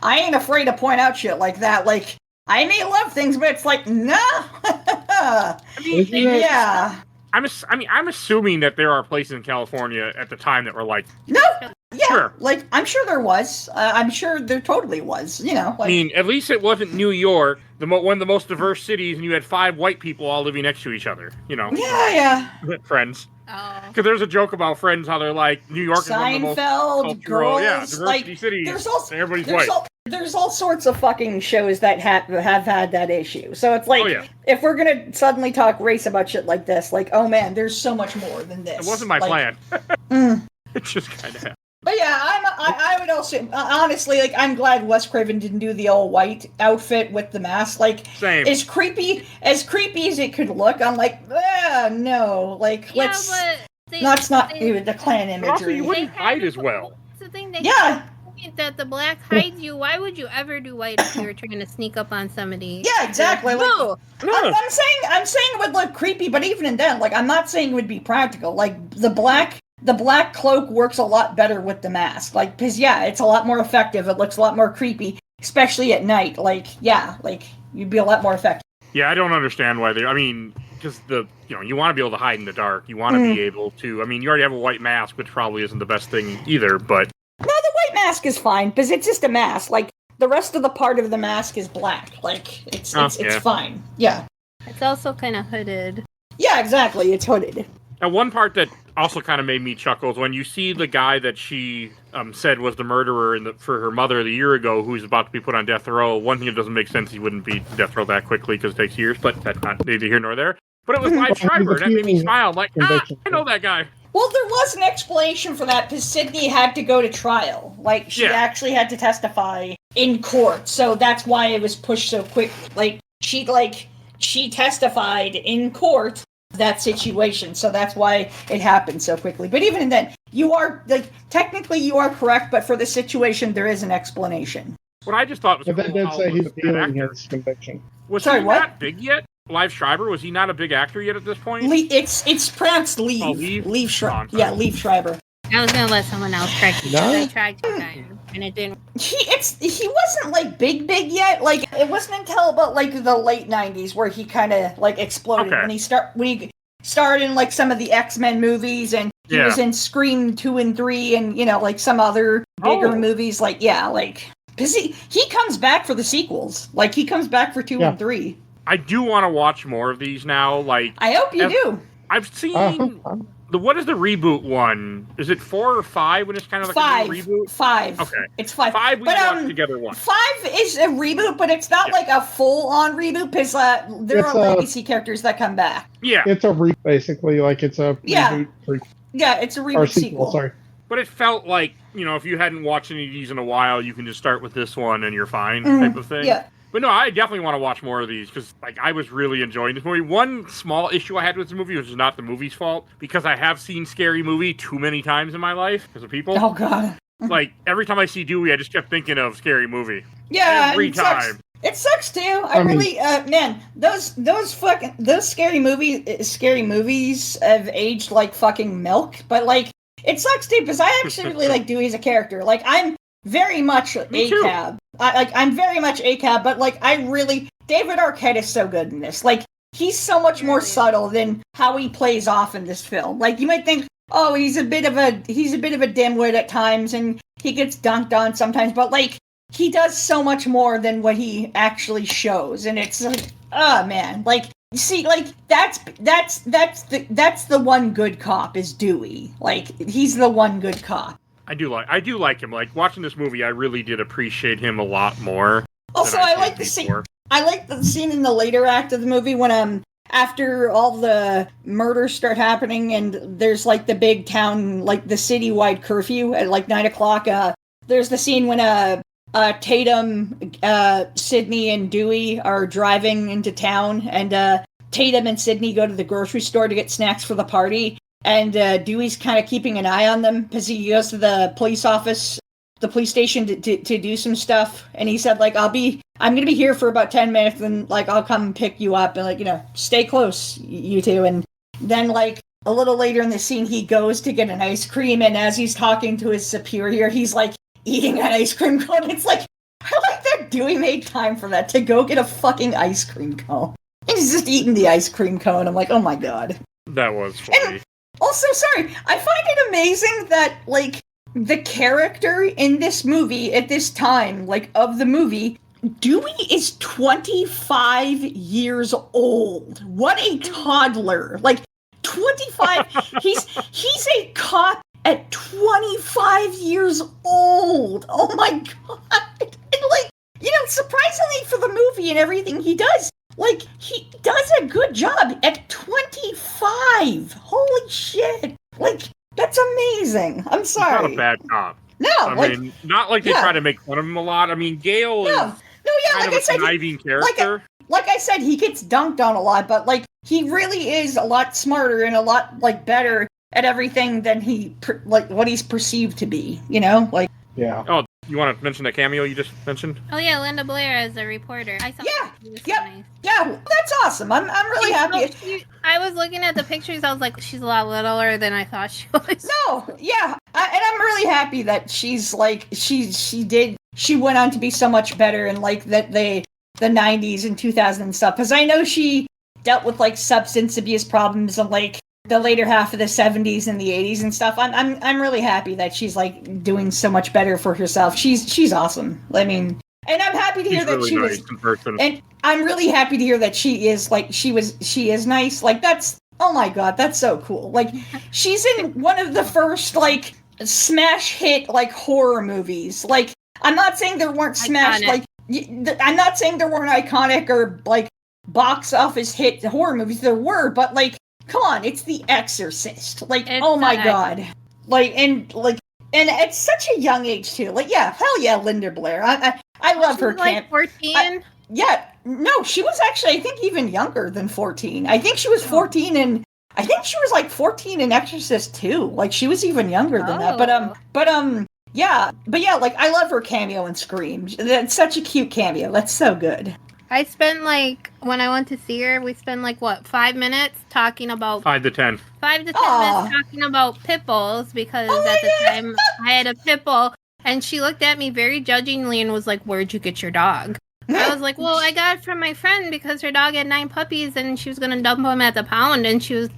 I ain't afraid to point out shit like that. I may love things, but it's nah. I mean, yeah. I'm assuming that there are places in California at the time that were no. Yeah, sure. I'm sure there was. I'm sure there totally was. I mean, at least it wasn't New York, one of the most diverse cities, and you had 5 white people all living next to each other. Yeah. Friends. Oh. Because there's a joke about Friends, how they're New York is one of the most cultural, diversity cities. Everybody's white. There's all sorts of fucking shows that have had that issue. So it's if we're gonna suddenly talk race about shit like this, oh man, there's so much more than this. It wasn't my plan. It just kind of happened. But yeah, I would also honestly I'm glad Wes Craven didn't do the all white outfit with the mask. Same. As creepy as it could look, I'm no, but that's not even the Klan imagery. Also, you wouldn't hide as well. That's the thing. point that the black hides you, why would you ever do white if you were trying to sneak up on somebody? Yeah, exactly. No. I'm saying it would look creepy, but even then, like, I'm not saying it would be practical. Like, the black cloak works a lot better with the mask. Like, because, yeah, it's a lot more effective. It looks a lot more creepy, especially at night. Like, yeah, like, you'd be a lot more effective. Yeah, I don't understand why because you want to be able to hide in the dark. You want to be able to, you already have a white mask, which probably isn't the best thing either, but... No, the white mask is fine, because it's just a mask. Like, the rest of the part of the mask is black. Like, it's fine. Yeah. It's also kind of hooded. Yeah, exactly. It's hooded. And one part that also kind of made me chuckle is when you see the guy that she said was the murderer for her mother a year ago, who's about to be put on death row. One thing that doesn't make sense, he wouldn't be death row that quickly because it takes years, but that's not neither here nor there. But it was Live Schreiber, and that made me smile. Like, I know that guy. Well, there was an explanation for that, because Sydney had to go to trial. Like, she actually had to testify in court, so that's why it was pushed so quick. Like, she testified in court that situation, so that's why it happened so quickly. But even then, technically you are correct, but for the situation, there is an explanation. What I just thought was but that did say he's appealing his conviction. Was he not big yet? Live Schreiber, was he not a big actor yet at this point? It's pronounced Liev. Oh, Liev? Liev Schreiber. Yeah, Liev Schreiber. I was gonna let someone else try to. No? I tried to time, and it didn't. He wasn't like big yet. Like, it wasn't until about like the late '90s where he kind of like exploded when he started in like some of the X-Men movies, and he was in Scream 2 and 3, and like some other bigger movies. Like, because he comes back for the sequels. Like, he comes back for 2 and 3. I do want to watch more of these now. Like, I hope you do. I've seen what is the reboot one? Is it 4 or 5 when it's kind of like a reboot? 5. Okay, it's 5. We watched together once. 5 is a reboot, but it's not like a full-on reboot, because there are legacy characters that come back. Yeah, it's a reboot, basically. Like, it's a reboot. Yeah, it's a reboot sequel. Sorry. But it felt like, if you hadn't watched any of these in a while, you can just start with this one and you're fine, type of thing. Yeah. But no, I definitely want to watch more of these, because I was really enjoying this movie. One small issue I had with the movie, which is not the movie's fault, because I have seen Scary Movie too many times in my life because of people. Oh, God. Like, every time I see Dewey, I just kept thinking of Scary Movie. Yeah, every time. It sucks too. I really, man, those scary movies have aged like fucking milk. But like, it sucks too, because I actually really like Dewey as a character. Like, I'm very much ACAB. I'm very much ACAB, but like, David Arquette is so good in this. Like, he's so much more subtle than how he plays off in this film. Like, you might think, oh, he's a bit of a dimwit at times, and he gets dunked on sometimes, but like, he does so much more than what he actually shows, and it's like, oh man, like, see, like, that's the one good cop is Dewey. Like, he's the one good cop. I do like him. Like, watching this movie, I really did appreciate him a lot more. Also, I like the scene. I like the scene in the later act of the movie when after all the murders start happening and there's like the big town, like the citywide curfew at like 9:00. There's the scene when Tatum, Sydney, and Dewey are driving into town, and Tatum and Sydney go to the grocery store to get snacks for the party. And Dewey's kind of keeping an eye on them because he goes to the police station to do some stuff. And he said, like, I'm going to be here for about 10 minutes and, like, I'll come pick you up and, like, stay close, you two. And then, like, a little later in the scene, he goes to get an ice cream. And as he's talking to his superior, he's, like, eating an ice cream cone. It's like, I like that Dewey made time for that to go get a fucking ice cream cone. And he's just eating the ice cream cone. I'm like, oh my God. That was funny. And also, sorry, I find it amazing that, like, the character in this movie at this time, like, of the movie, Dewey is 25 years old. What a toddler. Like, 25, he's a cop at 25 years old. Oh my God. And, like, surprisingly for the movie and everything he does, like, he does a good job at 25. Holy shit. Like, that's amazing. I'm sorry. He's not a bad cop. No. I mean, not like they try to make fun of him a lot. I mean, Gale is kind of a conniving character. Like I said, he gets dunked on a lot, but, like, he really is a lot smarter and a lot, like, better at everything than what he's perceived to be, Like, yeah. Oh, You want to mention that cameo you just mentioned? Oh yeah, Linda Blair as a reporter. I saw. Yeah, she was so yep. nice. Yeah, that's awesome. I'm really happy. I was looking at the pictures. I was like, she's a lot littler than I thought she was. No, yeah, and I'm really happy that she's like she went on to be so much better in like the 90s and 2000s and stuff, because I know she dealt with like substance abuse problems in like the later half of the 70s and the 80s and stuff. I'm really happy that she's like doing so much better for herself. She's awesome. I mean, and I'm happy to hear that really she nice was in person. And I'm really happy to hear that she is nice. Like, that's, oh my god, that's so cool. Like, she's in one of the first like smash hit like horror movies. Like, I'm not saying there weren't smash Iconic. like I'm not saying there weren't iconic or like box office hit horror movies. There were, but like, come on, it's The Exorcist. Like, oh my god. And at such a young age too. Like, yeah, hell yeah, Linda Blair. I love her. Like 14. Yeah, no, she was actually, I think, even younger than 14. I think she was 14 and I think she was like 14 in Exorcist 2. Like, she was even younger than that. Yeah, like, I love her cameo in Scream. That's such a cute cameo. That's so good. I spent like, when I went to see her, we spent like, 5 minutes talking about... 5 to 10. 5 to 10 minutes talking about pit bulls, because at the time I had a pit bull, and she looked at me very judgingly and was like, "Where'd you get your dog?" I was like, "Well, I got it from my friend because her dog had 9 puppies and she was gonna dump them at the pound," and she's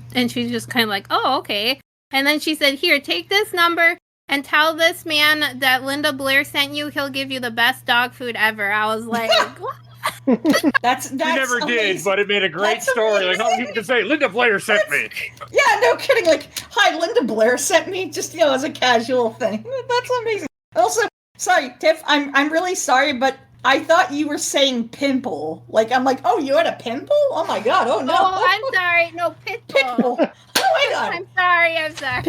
just kind of like, "Oh, okay." And then she said, "Here, take this number and tell this man that Linda Blair sent you. He'll give you the best dog food ever." I was like, "What?" That's you never amazing. did, but it made a great story. Like, how people can say, "Linda Blair sent me." Yeah, no kidding. Like, "Hi, Linda Blair sent me," just, as a casual thing. That's amazing. Also, sorry, Tiff, I'm really sorry, but I thought you were saying pimple. Like, I'm like, oh, you had a pimple? Oh my god, oh no. Oh, I'm sorry. No, pit bull. Pitbull. Oh my god. I'm sorry.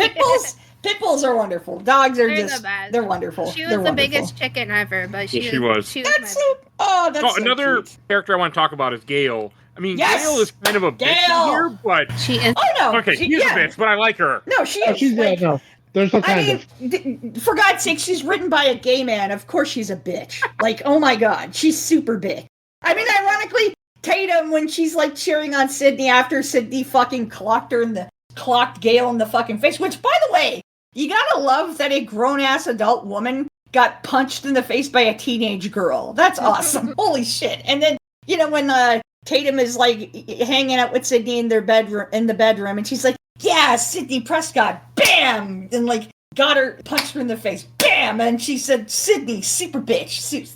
Pitbulls are wonderful. Dogs are They're just, the best. they're wonderful. She was They're the wonderful. biggest chicken ever, but Yeah, she was. She That's so, that's so another cute. character I want to talk about is Gale. I mean, Yes! Gale is kind of a bitch Gale! in here, but... She is. Oh no. Okay, she's a bitch, but I like her. No, she is. She's like, no. There's no kind for God's sake, she's written by a gay man. Of course she's a bitch. Like, oh my god, she's super bitch. I mean, ironically, Tatum, when she's like cheering on Sydney after Sydney fucking clocked Gale in the fucking face, which, by the way, you gotta love that a grown-ass adult woman got punched in the face by a teenage girl. That's awesome. Holy shit. And then, when Tatum is like hanging out with Sydney in the bedroom, and she's like, "Yeah, Sydney Prescott," bam, and like got her, punched her in the face, bam, and she said, "Sydney, super bitch,"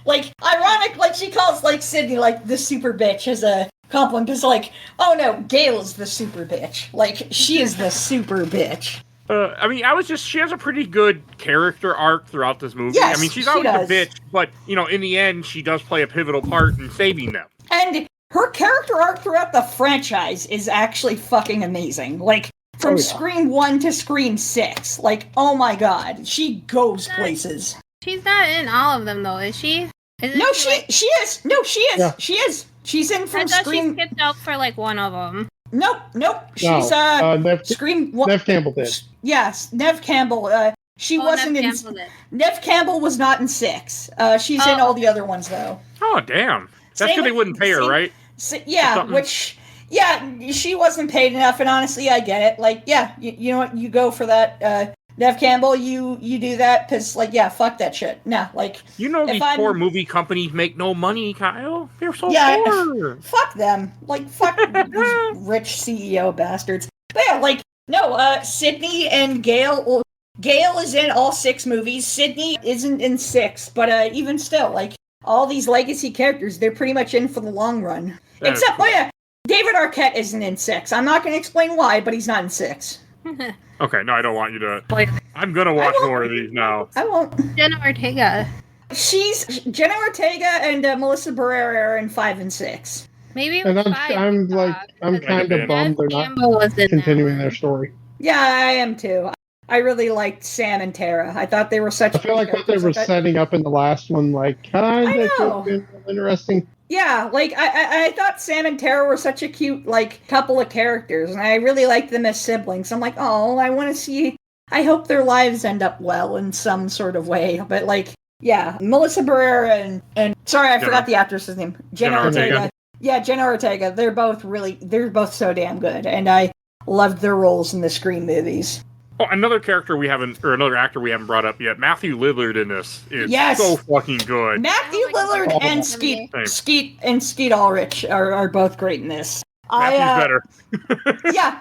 like ironic, like she calls like Sydney like the super bitch as a compliment, because like, oh no, Gail's the super bitch, like she is the super bitch. I mean, she has a pretty good character arc throughout this movie. Yes, I mean, she's she always does. a bitch, but, in the end, she does play a pivotal part in saving them. And her character arc throughout the franchise is actually fucking amazing. Like, from Scream 1 to Scream 6. Like, oh my god, she goes places. She's not in all of them, though, is she? No, she is. No, she is. Yeah. She is. She's in from I thought Scream. she skipped out for, like, one of them. Nope. She's, Scream 1. Neve Campbell did. Yes, Neve Campbell. She wasn't in... Neve Campbell was not in 6. She's in all the other ones, though. Oh, damn. That's because they wouldn't pay her, right? She wasn't paid enough, and honestly, I get it. Like, yeah, you know what? You go for that, Neve Campbell, you do that, because, like, yeah, fuck that shit. Nah, like... these poor movie companies make no money, Kyle. They're so poor. Fuck them. Like, fuck these rich CEO bastards. But yeah, like, no, Sydney and Gale... Gale is in all 6 movies. Sydney isn't in 6, but even still, like, all these legacy characters, they're pretty much in for the long run. Except, cool. David Arquette isn't in 6. I'm not going to explain why, but he's not in 6. Okay, no, I don't want you to... I'm going to watch more of these now. I won't. Jenna Ortega. Jenna Ortega and Melissa Barrera are in 5 and 6. Maybe and I'm kind of bummed they're not continuing their story. Yeah, I am too. I really liked Sam and Tara. I thought they were such... I feel like what they were setting up in the last one, like, kind of could have been interesting. Yeah, like, I thought Sam and Tara were such a cute, like, couple of characters, and I really liked them as siblings. I'm like, oh, I want to see I hope their lives end up well in some sort of way. But like, yeah, Melissa Barrera and sorry, I forgot the actress's name. Jenna Ortega. Yeah, Jenna Ortega. They're both so damn good, and I loved their roles in the Scream movies. Oh, another actor we haven't brought up yet. Matthew Lillard in this is so fucking good. Matthew Lillard and Skeet Ulrich are both great in this. Matthew's better. Yeah.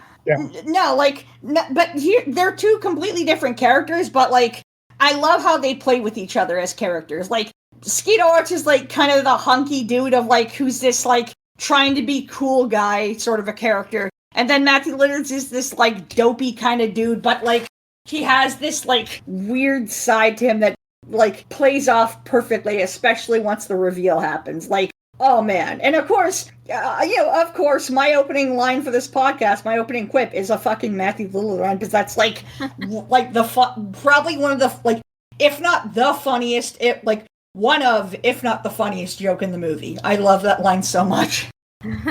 But here they're two completely different characters, but like I love how they play with each other as characters. Like Skeet Ulrich is like kind of the hunky dude of like who's this like trying to be cool guy sort of a character. And then Matthew Lillard is this, like, dopey kind of dude, but, like, he has this, like, weird side to him that, like, plays off perfectly, especially once the reveal happens. Like, oh, man. And, of course, my opening line for this podcast, my opening quip, is a fucking Matthew Lillard line, because that's, like, probably one of the, like, if not the funniest, one of, if not the funniest joke in the movie. I love that line so much. Is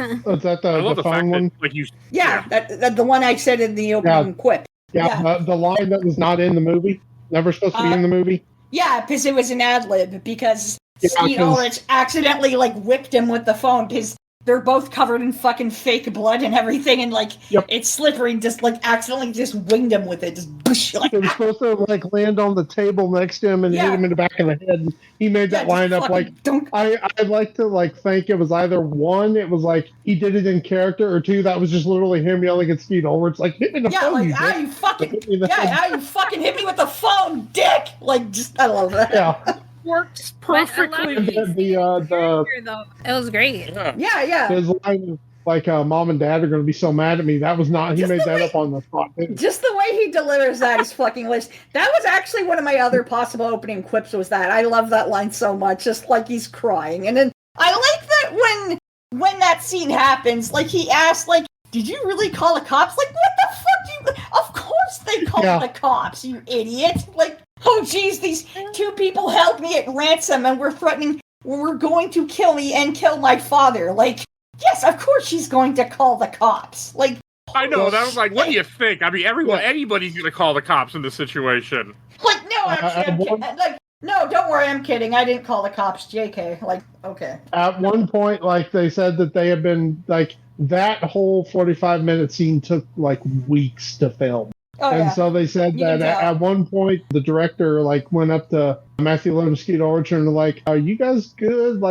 that the phone one? That the one I said in the opening quip. The line that was not in the movie, never supposed to be in the movie. Yeah, because it was an ad lib. Because Skeet Ulrich accidentally like whipped him with the phone because they're both covered in fucking fake blood and everything, and like it's slippery, and just like accidentally just winged him with it. Just boosh, like, it was supposed to like land on the table next to him and hit him in the back of the head. And he made that line up like I'd like to like think it was either one, it was like he did it in character, or two, that was just literally him yelling at Skeet Ulrich like hit me the phone. Like you fucking hit me with the phone, dick. Like just I love that. Yeah. Works perfectly. It was great. Yeah. His line of like, "Mom and Dad are going to be so mad at me." That was not. He made that up on the spot. Just the way he delivers that is fucking hilarious. That was actually one of my other possible opening quips. Was that I love that line so much, just like he's crying, and then I like that when that scene happens, like he asks, like, "Did you really call the cops?" Like, what the fuck? Of course they called the cops, you idiot! Like. Oh, geez, these two people held me at ransom and were going to kill me and kill my father. Like, yes, of course she's going to call the cops. Like, I know, that was like, what do you think? I mean, anybody's going to call the cops in this situation. Like, no, actually, no, don't worry, I'm kidding. I didn't call the cops, JK. Like, okay. At one point, like, they said that they had been, like, that whole 45-minute scene took, like, weeks to film. So they said that at one point the director like went up to Matthew Lillard and Skeet Ulrich and like, "Are you guys good?"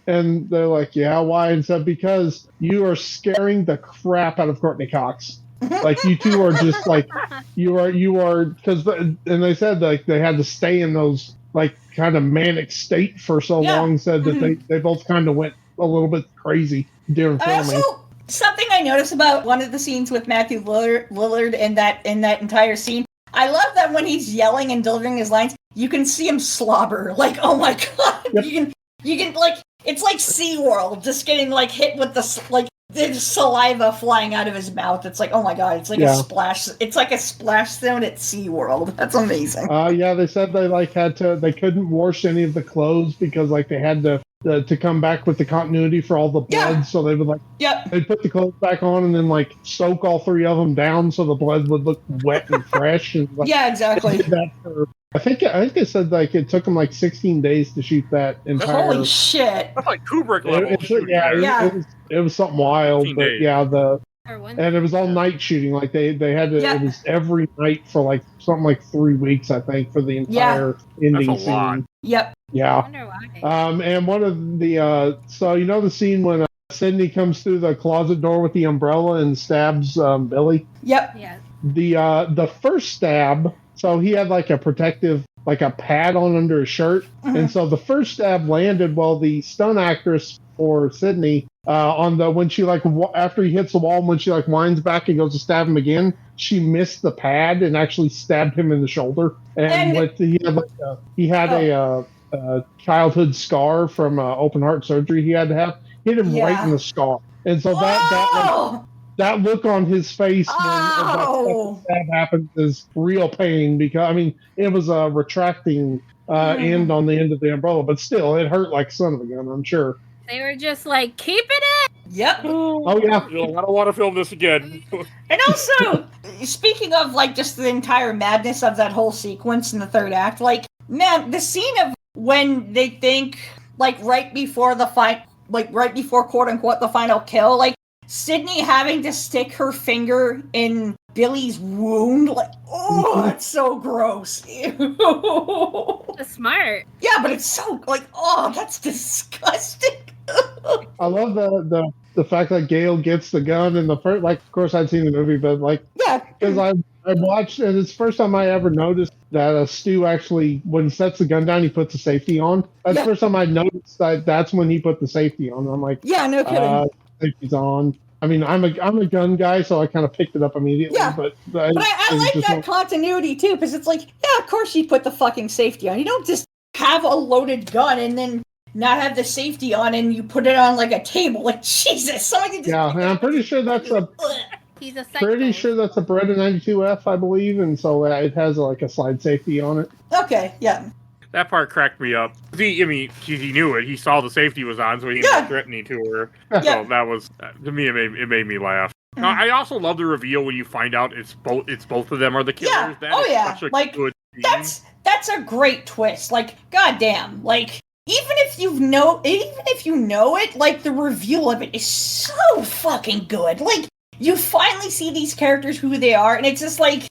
And they're like, "Yeah, why?" And said, "Because you are scaring the crap out of Courtney Cox. Like you two are just like you are because." And they said like they had to stay in those like kind of manic state for so long. Said that they both kind of went a little bit crazy during filming. Something I noticed about one of the scenes with Matthew Lillard in that entire scene, I love that when he's yelling and delivering his lines, you can see him slobber. Like, oh my god, you can like it's like SeaWorld, just getting like hit with the saliva flying out of his mouth. It's like, oh my god, it's like a splash. It's like a splash zone at SeaWorld. That's amazing. They said they like they couldn't wash any of the clothes because like they had to come back with the continuity for all the blood, so they would like they'd put the clothes back on and then like soak all three of them down so the blood would look wet and fresh. And, like, exactly. I think they said like it took them like 16 days to shoot that entire. Holy shit! That's like Kubrick level. It was something wild, but and it was all night shooting. Like they had to. It was every night for like something like 3 weeks, I think, for the entire ending scene. Lot. Yep. Yeah. I wonder why. And one of the so you know the scene when Sydney comes through the closet door with the umbrella and stabs Billy. Yep. Yeah. The first stab. So he had like a protective, like a pad on under his shirt, and so the first stab landed while the stunt actress for Sydney when she like after he hits the wall, when she like winds back and goes to stab him again, she missed the pad and actually stabbed him in the shoulder. And he had a childhood scar from open heart surgery he had to have, hit him right in the scar, and so that look on his face when that stab happens is real pain, because I mean it was a retracting end on the end of the umbrella, but still it hurt like son of a gun, I'm sure. They were just like, keep it Yep. Oh yeah. I don't want to film this again. And also, speaking of like just the entire madness of that whole sequence in the third act, like, man, the scene of when they think like right before quote unquote the final kill, like Sydney having to stick her finger in Billy's wound, like, oh, that's so gross. That's smart. Yeah, but it's so like, oh, that's disgusting. I love the fact that Gail gets the gun in the first. Like, of course, I'd seen the movie, but like, yeah, because I watched, and it's the first time I ever noticed that Stu actually, when he sets the gun down, he puts the safety on. That's the first time I noticed that's when he put the safety on. I'm like, yeah, no kidding. Safety's on. I mean, I'm a gun guy, so I kind of picked it up immediately. Yeah. But I like that continuity too, because it's like, yeah, of course you put the fucking safety on. You don't just have a loaded gun and then not have the safety on and you put it on like a table. Like, Jesus, somebody just... Yeah, and I'm pretty sure that's a Beretta 92F, I believe, and so it has like a slide safety on it. Okay, yeah. That part cracked me up. He knew it. He saw the safety was on, so he was threatening to her. So that was, to me, it made me laugh. I also love the reveal when you find out it's both of them are the killers. Yeah. Such a like, good scene. That's a great twist. Like, goddamn, like, even if you know it, like, the reveal of it is so fucking good. Like, you finally see these characters who they are, and it's just like,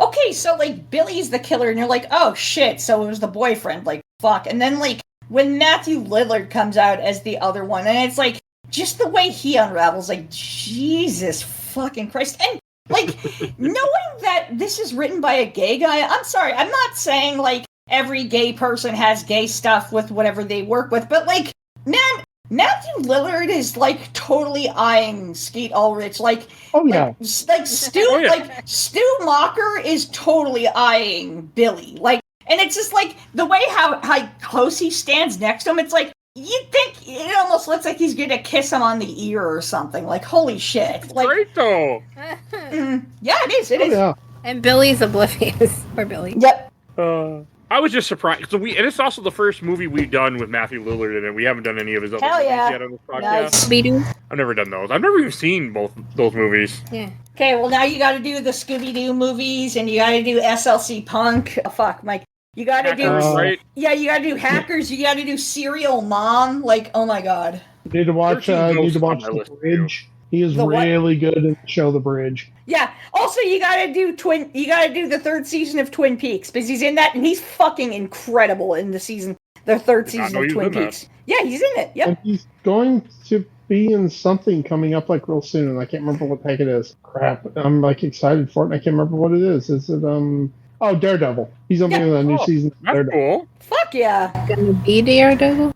okay, so, like, Billy's the killer, and you're like, oh, shit, so it was the boyfriend, like, fuck. And then, like, when Matthew Lillard comes out as the other one, and it's like, just the way he unravels, like, Jesus fucking Christ. And, like, knowing that this is written by a gay guy, I'm sorry, I'm not saying, like, every gay person has gay stuff with whatever they work with, but, like, man, Matthew Lillard is, like, totally eyeing Skeet Ulrich, like, oh yeah, like Stu, like, Stu Macher is totally eyeing Billy, like, and it's just, like, the way how close he stands next to him, it's like, you'd think it almost looks like he's gonna kiss him on the ear or something. Like, holy shit! Like, great though. Yeah, it is. It is. Yeah. And Billy's oblivious. Poor Billy. Yep. I was just surprised. So and it's also the first movie we've done with Matthew Lillard in it. We haven't done any of his other movies yet on this podcast. Nice. I've never done those. I've never even seen both those movies. Yeah. Okay, well now you got to do the Scooby-Doo movies, and you got to do SLC Punk. Oh, fuck, Mike. You got to do, right? Yeah, you got to do Hackers. You got to do Serial Mom. Like, oh my god. You need to watch. The Bridge. He is really good in the show The Bridge. Yeah. Also, you got to do the third season of Twin Peaks because he's in that, and he's fucking incredible in the third season of Twin Peaks. Yeah, he's in it. Yep. And he's going to be in something coming up like real soon, and I can't remember what the heck it is. Crap. I'm like excited for it, and I can't remember what it is. Is it Oh, Daredevil. He's going to be in the new season. That's Daredevil. cool. Fuck yeah. Gonna be Daredevil?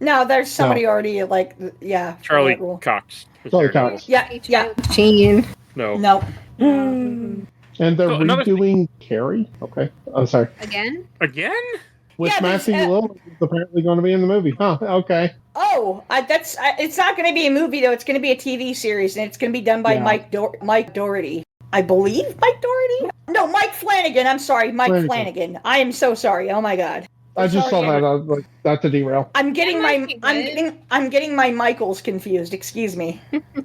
No, there's somebody already, like, yeah. Charlie Cox. Charlie Cox. Yeah. Gene. No. And they're redoing Carrie? Okay. Oh, sorry. Again? With Matthew Lillard is apparently going to be in the movie. Huh, okay. Oh, it's not going to be a movie, though. It's going to be a TV series, and it's going to be done by Mike Doherty. I believe Mike Doherty? No, Mike Flanagan. I'm sorry, Mike Flanagan. I am so sorry. Oh my god. I just saw that. I was like, that's a derail. I'm getting my Michaels confused. Excuse me.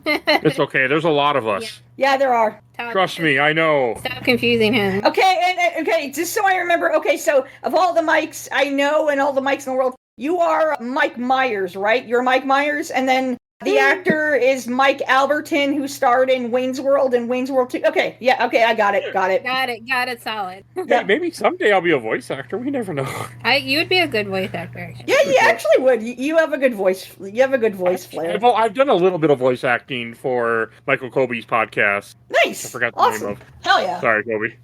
It's okay. There's a lot of us. Yeah, there are. Trust me, I know. Stop confusing him. Okay, just so I remember. Okay, so of all the Mikes I know and all the Mikes in the world, you are Mike Myers, right? You're Mike Myers, and then the actor is Mike Albertin, who starred in Wayne's World and Wayne's World 2. Okay, I got it. Got it, solid. Hey, maybe someday I'll be a voice actor. We never know. You would be a good voice actor. Actually. Yeah, you actually would. You have a good voice. You have a good voice flair. Well, I've done a little bit of voice acting for Michael Kobe's podcast. Nice. I forgot the name of. Hell yeah. Sorry, Kobe.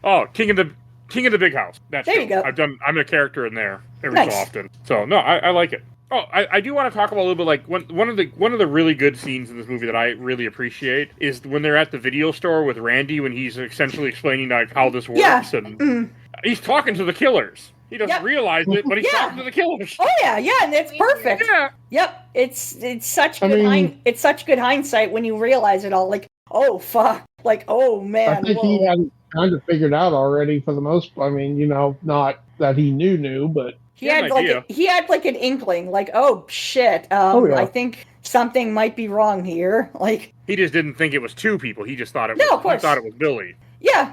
Oh, King of the Big House. That's there you go. I'm a character in there every so often. So no, I like it. Oh, I do want to talk about a little bit, like, one of the really good scenes in this movie that I really appreciate is when they're at the video store with Randy when he's essentially explaining, like, how this works, and he's talking to the killers. He doesn't realize it, but he's talking to the killers. Oh yeah, and it's perfect. Yeah. Yep, it's such good hindsight when you realize it all. Like, oh fuck, like, oh man. I think he had kind of figured out already for the most. I mean, not that he knew, but he had like an inkling, like, oh shit, I think something might be wrong here. Like, he just didn't think it was two people. He just thought it was. No, of course. He thought it was Billy. Yeah.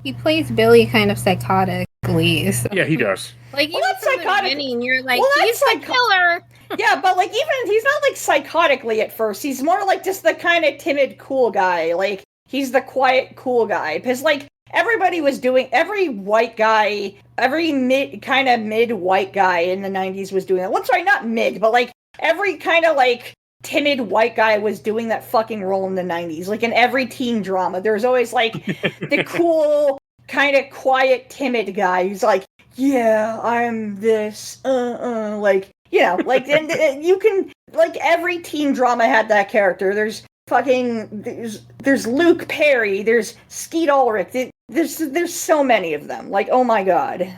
He plays Billy kind of psychotically. So. Yeah, he does. Like, even from the beginning, you're like, he's the killer. Yeah, but like, even he's not like psychotically at first. He's more like just the kind of timid, cool guy. Like, he's the quiet, cool guy. Because like, everybody was doing, every white guy, every mid white guy in the 90s was doing that. Well, sorry, not mid, but like, every kind of like timid white guy was doing that fucking role in the 90s. Like, in every teen drama, there's always like the cool, kind of quiet, timid guy who's like, yeah, I'm this, like, you know, like, and you can, like, every teen drama had that character. There's there's Luke Perry, there's Skeet Ulrich, there's so many of them. Like, oh my god.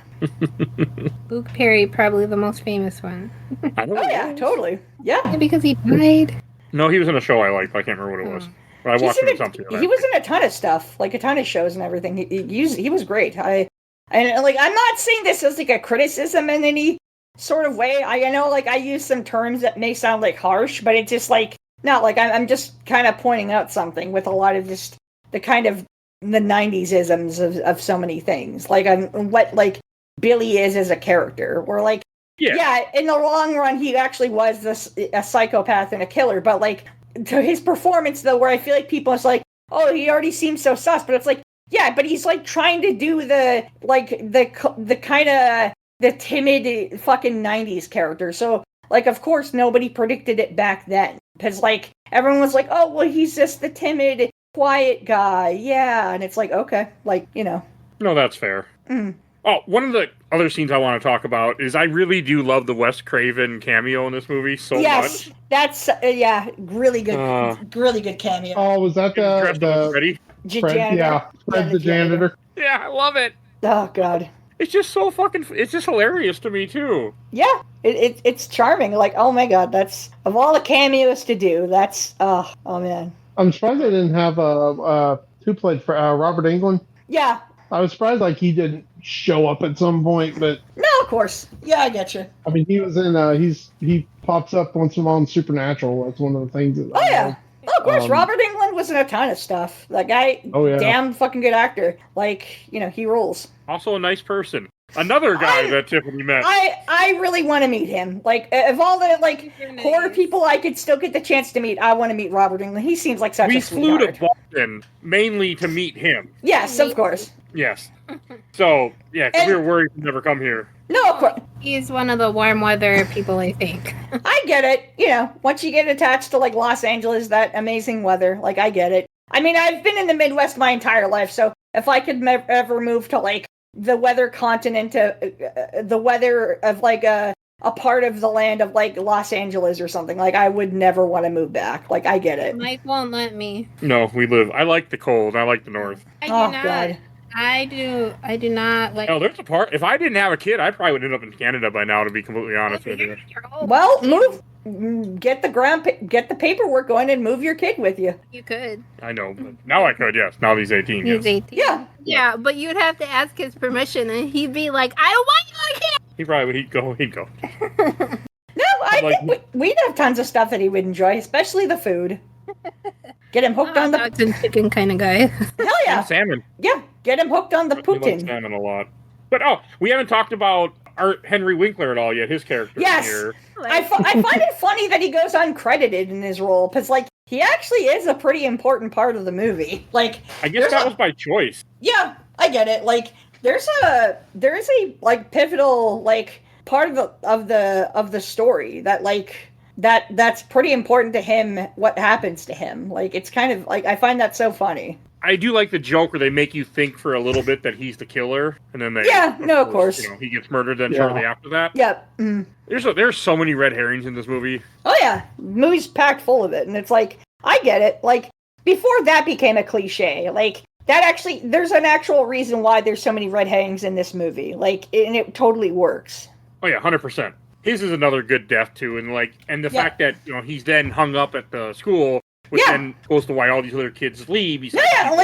Luke Perry, probably the most famous one. Oh yeah, totally. Yeah. Because he died. No, he was in a show I liked. I can't remember what it was. But I watched it something. He was in a ton of stuff, like a ton of shows and everything. He was great. And like, I'm not saying this as like a criticism in any sort of way. I know, like, I use some terms that may sound like harsh, but it's just like, no, like, I'm just kind of pointing out something with a lot of just the kind of the 90s isms of so many things. Like, what, like, Billy is as a character. Or, like, yeah, in the long run, he actually was a psychopath and a killer. But, like, to his performance, though, where I feel like people is like, oh, he already seems so sus. But it's like, yeah, but he's, like, trying to do the kind of the timid fucking 90s character. So, like, of course, nobody predicted it back then. Because, like, everyone was like, oh, well, he's just the timid, quiet guy. Yeah. And it's like, okay. Like, you know. No, that's fair. Mm. Oh, one of the other scenes I want to talk about is I really do love the Wes Craven cameo in this movie so much. Yes, that's, really good. Really good cameo. Oh, was that the Freddy? Fred, yeah, Fred the janitor. Yeah, I love it. Oh, God. It's just so fucking, it's just hilarious to me, too. Yeah, it's charming. Like, oh my god, that's, of all the cameos to do, that's, oh man. I'm surprised they didn't have who played for Robert Englund. Yeah. I was surprised, like, he didn't show up at some point, but... No, of course. Yeah, I get you. I mean, he was in, he pops up once in a while in Supernatural. That's one of the things that Oh, of course, Robert Englund was in a ton of stuff. That guy, damn fucking good actor. Like, you know, he rules. Also a nice person. Another guy that Tiffany met. I really want to meet him. Like, of all the, like, horror people I could still get the chance to meet, I want to meet Robert Englund. He seems like such a sweetheart. We flew to Boston mainly to meet him. Yes, of course. Yes. So, yeah, because we were worried he'd never come here. No, of course. He's one of the warm weather people, I think. I get it. You know, once you get attached to, like, Los Angeles, that amazing weather, like, I get it. I mean, I've been in the Midwest my entire life, so if I could ever move to, like, the weather continent, the weather of, like, a part of the land of, like, Los Angeles or something, like, I would never want to move back. Like, I get it. Mike won't let me. No, I like the cold. I like the north. I do not. God. I do not like... No, there's a part... If I didn't have a kid, I probably would end up in Canada by now, to be completely honest with you. Well, get the paperwork going and move your kid with you. You could. I know, but now I could, yes. Now he's 18, He's 18. Yeah. Yeah, but you'd have to ask his permission, and he'd be like, I don't want you to kid! He probably would. He'd go. No, I think we'd have tons of stuff that he would enjoy, especially the food. Get him hooked on the... dogs and chicken kind of guy. Hell yeah. And salmon. Yeah, get him hooked on the Putin. I like salmon a lot. But, we haven't talked about Henry Winkler at all yet, his character here. I find it funny that he goes uncredited in his role, because, like, he actually is a pretty important part of the movie. Like, I guess that was by choice. Yeah, I get it. Like, there is a like pivotal, like, part of the story that, like, that's pretty important to him, what happens to him. Like, it's kind of, like, I find that so funny. I do like the joke where they make you think for a little bit that he's the killer, and then they... Yeah, of course. You know, he gets murdered then shortly after that. Yep. Mm. There's so many red herrings in this movie. Oh, yeah. The movie's packed full of it, and it's like, I get it. Like, before that became a cliche, like, that actually, there's an actual reason why there's so many red herrings in this movie. Like, and it totally works. Oh, yeah, 100%. His is another good death, too, and the fact that, you know, he's then hung up at the school... Which then goes to why all these other kids leave. That's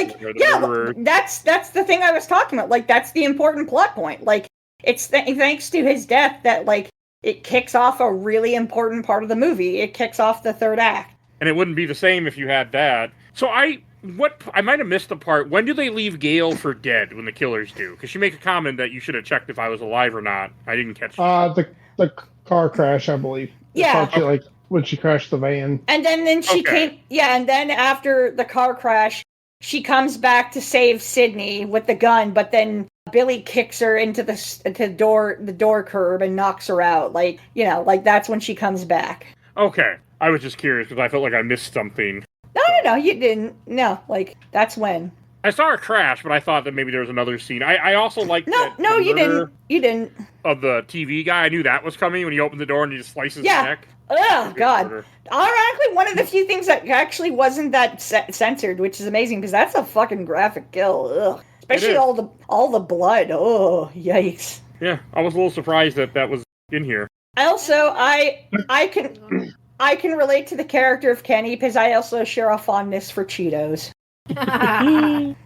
the thing I was talking about. Like, that's the important plot point. Like, it's thanks to his death that, like, it kicks off a really important part of the movie. It kicks off the third act. And it wouldn't be the same if you had that. So I might have missed the part. When do they leave Gail for dead when the killers do? Because she makes a comment that you should have checked if I was alive or not. I didn't catch it. The car crash, I believe. Yeah. Okay. Like when she crashed the van. And then she came. Yeah, and then after the car crash, she comes back to save Sydney with the gun, but then Billy kicks her into the door curb and knocks her out. Like, you know, like that's when she comes back. Okay. I was just curious because I felt like I missed something. No, you didn't. No, like, that's when. I saw her crash, but I thought that maybe there was another scene. I also liked No, you didn't. You didn't. Of the TV guy. I knew that was coming when he opened the door and he just slices his neck. Oh, God. Ironically, one of the few things that actually wasn't that censored, which is amazing, because that's a fucking graphic kill. Ugh. Especially all the blood. Oh, yikes. Yeah, I was a little surprised that was in here. Also, I can relate to the character of Kenny because I also share a fondness for Cheetos. I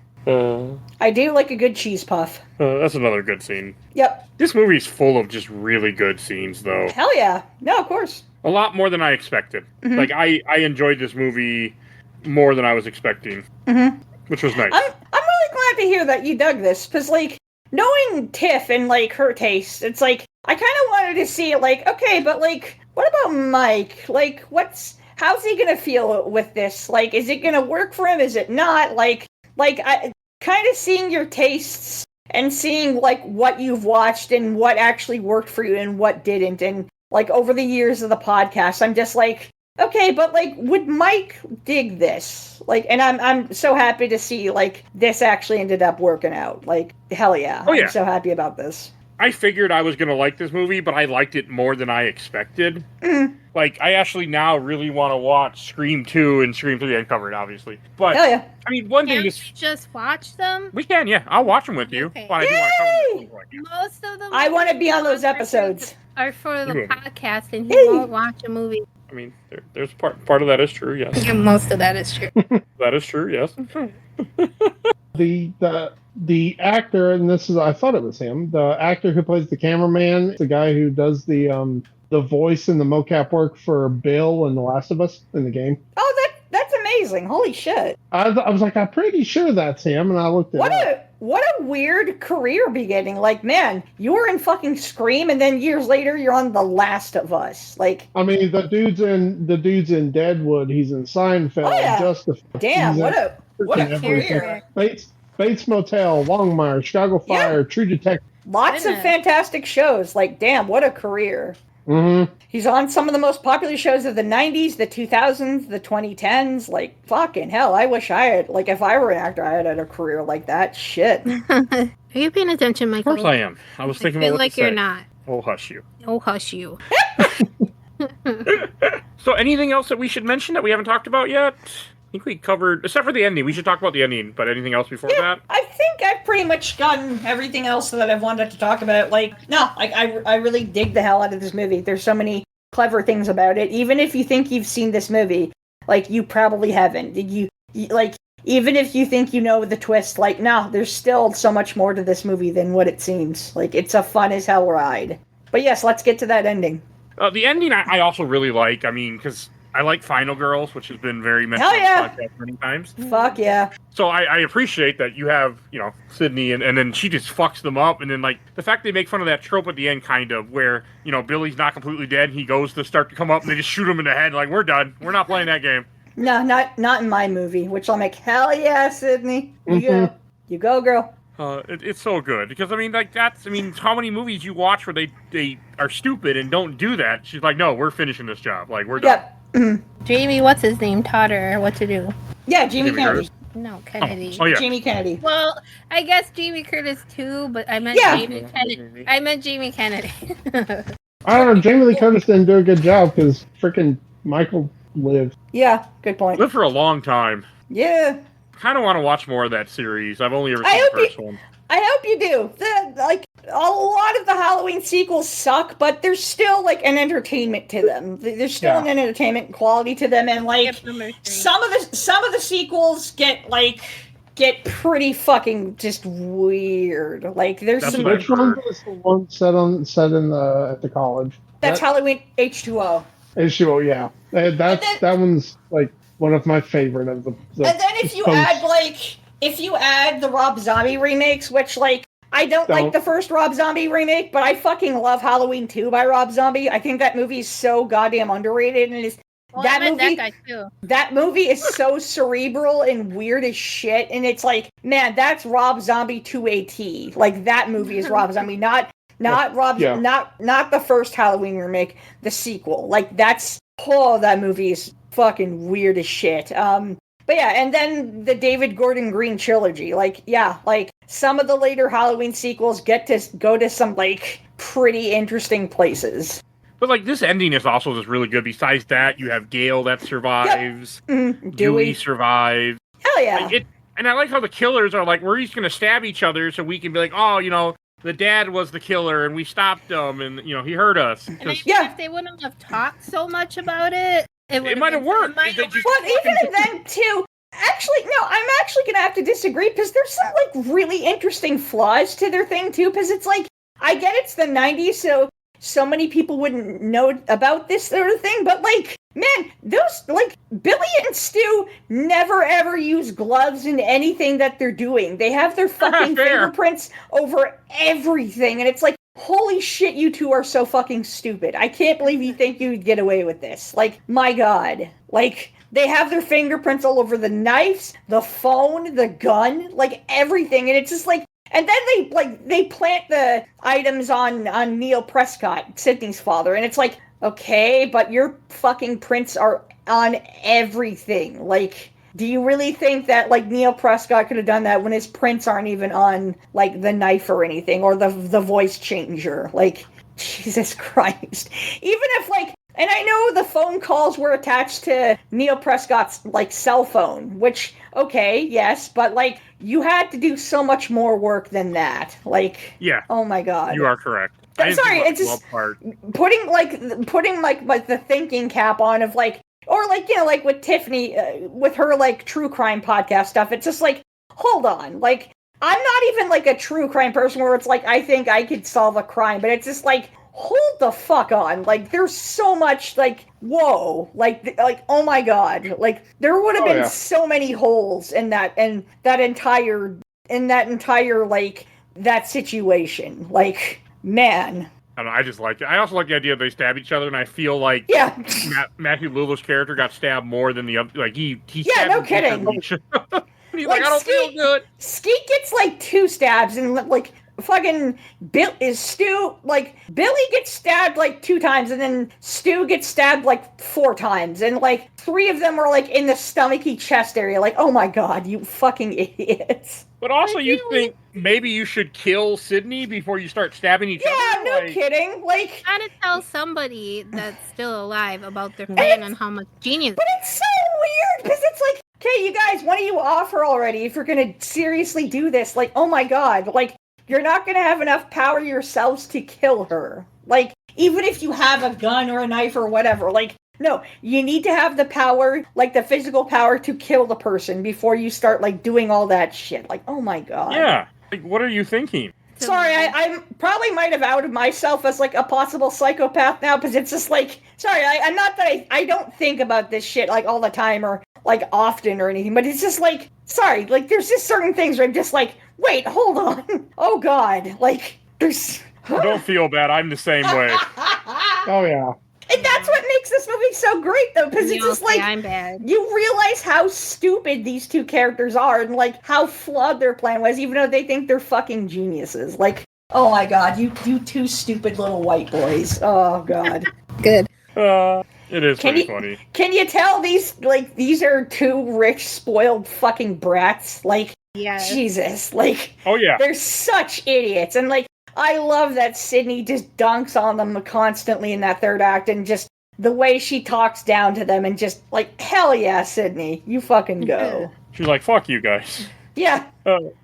do like a good cheese puff. That's another good scene. Yep. This movie's full of just really good scenes, though. Hell yeah. No, of course. A lot more than I expected. Mm-hmm. Like, I enjoyed this movie more than I was expecting. Mm-hmm. Which was nice. I'm really glad to hear that you dug this, because, like, knowing Tiff and, like, her taste, it's like, I kind of wanted to see, like, okay, but, like, what about Mike? Like, how's he gonna feel with this? Like, is it gonna work for him? Is it not? Like, I kind of seeing your tastes and seeing, like, what you've watched and what actually worked for you and what didn't. And, like, over the years of the podcast, I'm just like, okay, but, like, would Mike dig this? Like, and I'm so happy to see, like, this actually ended up working out. Like, hell yeah. I'm so happy about this. I figured I was going to like this movie, but I liked it more than I expected. Mm. Like, I actually now really want to watch Scream 2 and Scream 3 uncovered, obviously. But, hell yeah. I mean, one thing is... just watch them? We can, yeah. I'll watch them with you. Okay. But I do want to cover them. Most of them... I want to be on those episodes. Are for the podcast, and he won't watch a movie. I mean, there's part of that is true, yes. Yeah, most of that is true. That is true, yes. The actor, and I thought it was him, the actor who plays the cameraman, the guy who does the voice and the mocap work for Bill in The Last of Us in the game. Oh, that's amazing. Holy shit. I was like, I'm pretty sure that's him, and I looked at it. What a weird career beginning. Like, man, you were in fucking Scream, and then years later, you're on The Last of Us. Like, I mean, the dude's in Deadwood. He's in Seinfeld. Oh, yeah. Damn, what a career. Bates Motel, Longmire, Chicago Fire, True Detective. Lots of fantastic shows. Like, damn, what a career. Mm-hmm. He's on some of the most popular shows of the 90s, the 2000s, the 2010s. Like, fucking hell, I wish I had, like, if I were an actor, I had a career like that. Shit. Are you paying attention, Michael? Of course I am. I was thinking about what to say. You're not. Oh, hush you. Oh, hush you. So anything else that we should mention that we haven't talked about yet? I think we covered, except for the ending. We should talk about the ending, but anything else before that? I think I've pretty much gotten everything else that I've wanted to talk about. Like, no, I really dig the hell out of this movie. There's so many clever things about it. Even if you think you've seen this movie, like, you probably haven't. You like, even if you think you know the twist, like, no, there's still so much more to this movie than what it seems. Like, it's a fun as hell ride. But yes, let's get to that ending. The ending I also really like. I mean, because I like Final Girls, which has been very mentioned on the podcast many times. Fuck yeah. So I appreciate that you have, Sydney, and then she just fucks them up. And then, like, the fact they make fun of that trope at the end, kind of, where, Billy's not completely dead. He goes to start to come up, and they just shoot him in the head. Like, we're done. We're not playing that game. No, not in my movie, which I'll make, hell yeah, Sydney. You go, girl. It's so good. Because, I mean, like, how many movies you watch where they are stupid and don't do that? She's like, no, we're finishing this job. Like, we're done. Yep. Jamie, what's his name, taught her what to do. Yeah, Jamie Kennedy. No, Kennedy. Oh, yeah. Jamie Kennedy. Well, I guess Jamie Curtis too, but I meant Jamie Kennedy. I meant Jamie Kennedy. I don't know. Jamie Lee Curtis didn't do a good job because freaking Michael lived. Yeah, good point. Lived for a long time. Yeah. Kind of want to watch more of that series. I've only ever seen the first one. I hope you do. A lot of the Halloween sequels suck, but there's still, like, an entertainment to them. There's still an entertainment quality to them, and, like, some of the sequels get, like, get pretty fucking just weird. Like there's That's some. what Which one was the one set in the at the college? That's Halloween H2O. H2O, yeah. That one's like one of my favorite of the and then if you add the Rob Zombie remakes, which like I don't like the first Rob Zombie remake, but I fucking love Halloween 2 by Rob Zombie. I think that movie is so goddamn underrated, and that movie is so cerebral and weird as shit, and it's like, man, that's Rob Zombie to a T. Like that movie is Rob Zombie, not the first Halloween remake, the sequel. Like that movie is fucking weird as shit. But yeah, and then the David Gordon Green trilogy. Like, yeah, like some of the later Halloween sequels get to go to some like pretty interesting places. But like this ending is also just really good. Besides that, you have Gale that survives. Yep. Dewey survives. Hell yeah. And I like how the killers are like, we're each going to stab each other so we can be like, oh, the dad was the killer and we stopped him and, he hurt us. And if they wouldn't have talked so much about it, it might have worked. But even then, too, actually, no, I'm actually going to have to disagree because there's some, like, really interesting flaws to their thing, too, because it's like, I get it's the 90s, so many people wouldn't know about this sort of thing, but, like, man, those, like, Billy and Stu never ever use gloves in anything that they're doing. They have their fucking fingerprints over everything, and it's like, holy shit, you two are so fucking stupid. I can't believe you think you'd get away with this. Like, my God. Like, they have their fingerprints all over the knives, the phone, the gun, like, everything, and it's just like, and then they plant the items on Neil Prescott, Sydney's father, and it's like, okay, but your fucking prints are on everything. Like, do you really think that, like, Neil Prescott could have done that when his prints aren't even on, like, the knife or anything, or the voice changer? Like, Jesus Christ. Even if, like, and I know the phone calls were attached to Neil Prescott's, like, cell phone, which, okay, yes, but, like, you had to do so much more work than that. Like, yeah. Oh my God. You are correct. I'm sorry, it's just putting the thinking cap on of, like, or, like, like with Tiffany, with her, like, true crime podcast stuff, it's just like, hold on, like, I'm not even, like, a true crime person where it's like, I think I could solve a crime, but it's just like, hold the fuck on, like, there's so much, like, whoa, like, oh my God, like, there would have been so many holes in that entire, like, that situation, like, man. I don't know, I just like it. I also like the idea they stab each other, and I feel like Matthew Lillard's character got stabbed more than the other. Like, he stabbed no kidding. He's like, I don't feel good. Skeet gets, like, 2 stabs, and, like, fucking Billy gets stabbed, like, 2 times, and then Stu gets stabbed, like, 4 times, and, like, 3 of them are, like, in the stomachy chest area. Like, oh my God, you fucking idiots. But also, you think maybe you should kill Sydney before you start stabbing each other? Yeah, no kidding. Like, gotta tell somebody that's still alive about their plan and how much genius. But it's so weird because it's like, okay, you guys, one of you offer already if you're gonna seriously do this. Like, oh my God, like, you're not gonna have enough power yourselves to kill her. Like, even if you have a gun or a knife or whatever, like, no, you need to have the power, like, the physical power to kill the person before you start, like, doing all that shit. Like, oh my God. Yeah. Like, what are you thinking? Sorry, I probably might have outed myself as, like, a possible psychopath now, because it's just, like, sorry, I'm not that I don't think about this shit, like, all the time or, like, often or anything, but it's just, like, sorry, like, there's just certain things where I'm just, like, wait, hold on. Oh, God. Like, there's... Don't feel bad. I'm the same way. Oh, yeah. And that's what makes this movie so great, though, because it's just like, I'm bad. You realize how stupid these 2 characters are and, like, how flawed their plan was, even though they think they're fucking geniuses. Like, oh my God, you 2 stupid little white boys. Oh, God. Good. It is pretty funny. Can you tell these are 2 rich, spoiled fucking brats? Like, Jesus. Like, oh, yeah. They're such idiots. And, like, I love that Sydney just dunks on them constantly in that 3rd act, and just the way she talks down to them, and just like, hell yeah, Sydney, you fucking go. She's like, fuck you guys. Yeah.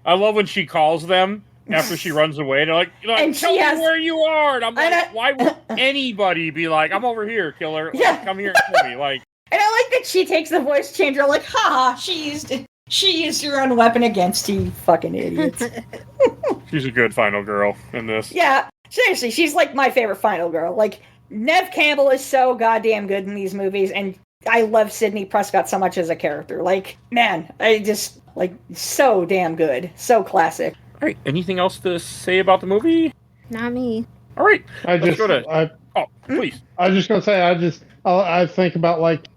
I love when she calls them after she runs away. They're like and tell me where you are. And I'm like, why would anybody be like, I'm over here, killer. Like, come here and kill me. Like, and I like that she takes the voice changer, like, haha, she used She used her own weapon against you, fucking idiots. She's a good final girl in this. Yeah, seriously, she's like my favorite final girl. Like, Neve Campbell is so goddamn good in these movies, and I love Sidney Prescott so much as a character. Like, man, I just, like, so damn good. So classic. All right, anything else to say about the movie? Not me. All right, let's go to... please. I was just going to say, I think about, like,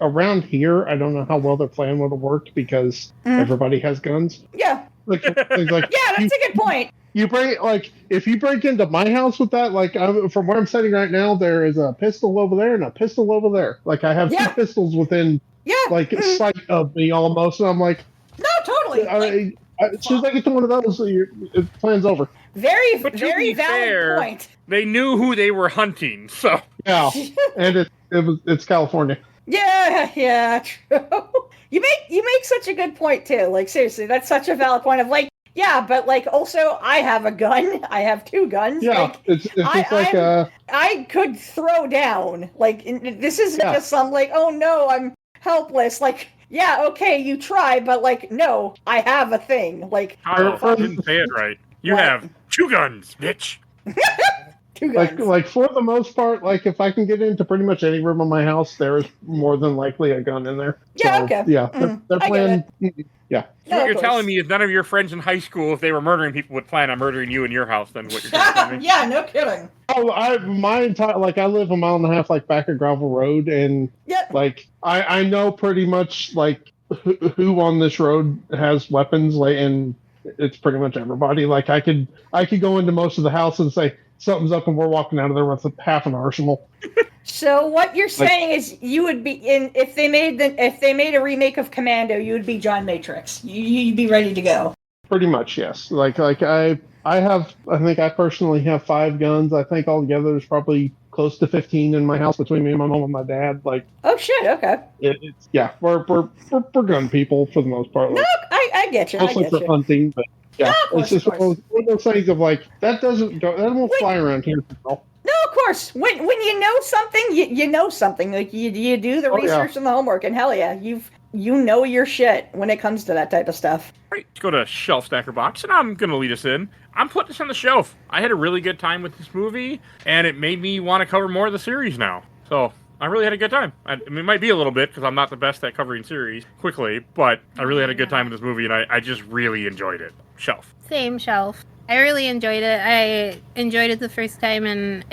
around here, I don't know how well their plan would have worked because everybody has guns. Yeah. Like, yeah, that's a good point. You break, like, if you break into my house with that, like, from where I'm sitting right now, there is a pistol over there and a pistol over there. Like, I have two pistols within, sight of me almost, and I'm like... No, totally. As soon as I get to one of those, the plan's over. Very valid point. They knew who they were hunting, so... Yeah, and it's California. Yeah, true. You make such a good point, too. Like, seriously, that's such a valid point of, like, yeah, but, like, also, I have a gun. I have two guns. Yeah, like, it's just like I could throw down. Like, this isn't just some, like, oh, no, I'm helpless. Like, yeah, okay, you try, but, like, no, I have a thing. Like, I didn't say it right. You have two guns, bitch. Two guns. Like, for the most part, like, if I can get into pretty much any room in my house, there is more than likely a gun in there. Yeah, so, okay. Yeah, they're playing... Yeah. So what you're telling me is none of your friends in high school, if they were murdering people, would plan on murdering you in your house, then what you're telling me? Yeah, no kidding. Oh, my entire, like, I live a mile and a half, like, back of gravel road, and, like, I know pretty much, like, who on this road has weapons, like, and it's pretty much everybody. Like, I could go into most of the house and say, something's up, and we're walking out of there with half an arsenal. So what you're saying is you would be in if they made a remake of Commando, you would be John Matrix. You'd be ready to go. Pretty much, yes. Like I think I personally have 5 guns. I think altogether there's probably close to 15 in my house between me and my mom and my dad. Like, oh shit, okay. We're gun people for the most part. Like, no, I get you. Mostly for hunting, but yeah, no, it's just one of those things of like that won't fly around here. No, of course. When you know something, you know something. Like you do the research and the homework, and hell yeah, you know your shit when it comes to that type of stuff. All right, let's go to Shelf Stacker Box, and I'm going to lead us in. I'm putting this on the shelf. I had a really good time with this movie, and it made me want to cover more of the series now. So I really had a good time. I mean, it might be a little bit, because I'm not the best at covering series quickly, but I really had a good time with this movie, and I just really enjoyed it. Shelf. Same, Shelf. I really enjoyed it. I enjoyed it the first time, and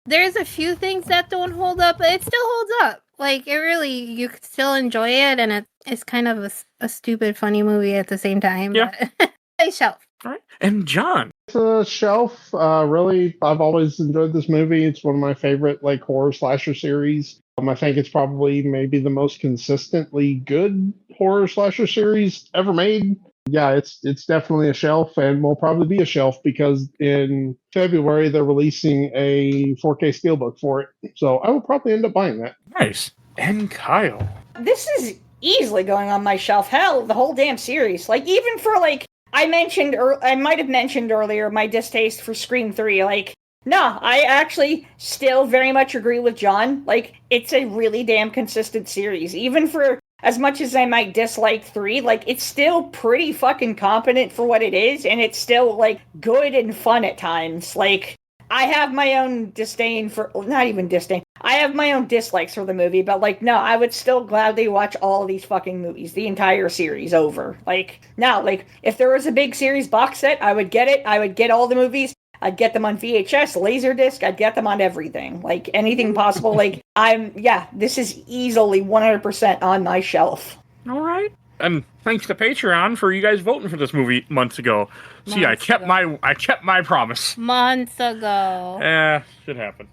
there's a few things that don't hold up, but it still holds up. Like, it really, you could still enjoy it, and it's kind of a stupid, funny movie at the same time. Yeah. But Shelf. All right. And John. It's a Shelf. Really, I've always enjoyed this movie. It's one of my favorite, like, horror slasher series. I think it's probably maybe the most consistently good horror slasher series ever made. Yeah, it's definitely a shelf, and will probably be a shelf because in February they're releasing a 4K steelbook for it. So I will probably end up buying that. Nice. And Kyle. This is easily going on my shelf. Hell, the whole damn series. Like, even for, like, I might have mentioned earlier my distaste for Scream 3. Like, no, I actually still very much agree with John. Like, it's a really damn consistent series. Even for as much as I might dislike 3, like, it's still pretty fucking competent for what it is, and it's still, like, good and fun at times. Like, I have my own disdain for, not even disdain, I have my own dislikes for the movie, but, like, no, I would still gladly watch all of these fucking movies, the entire series over. Like, no, like, if there was a big series box set, I would get it, I would get all the movies, I'd get them on VHS, Laserdisc, I'd get them on everything. Like, anything possible. Like, this is easily 100% on my shelf. All right. And thanks to Patreon for you guys voting for this movie months ago. See, I kept my promise. Months ago. Yeah, shit happened.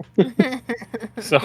So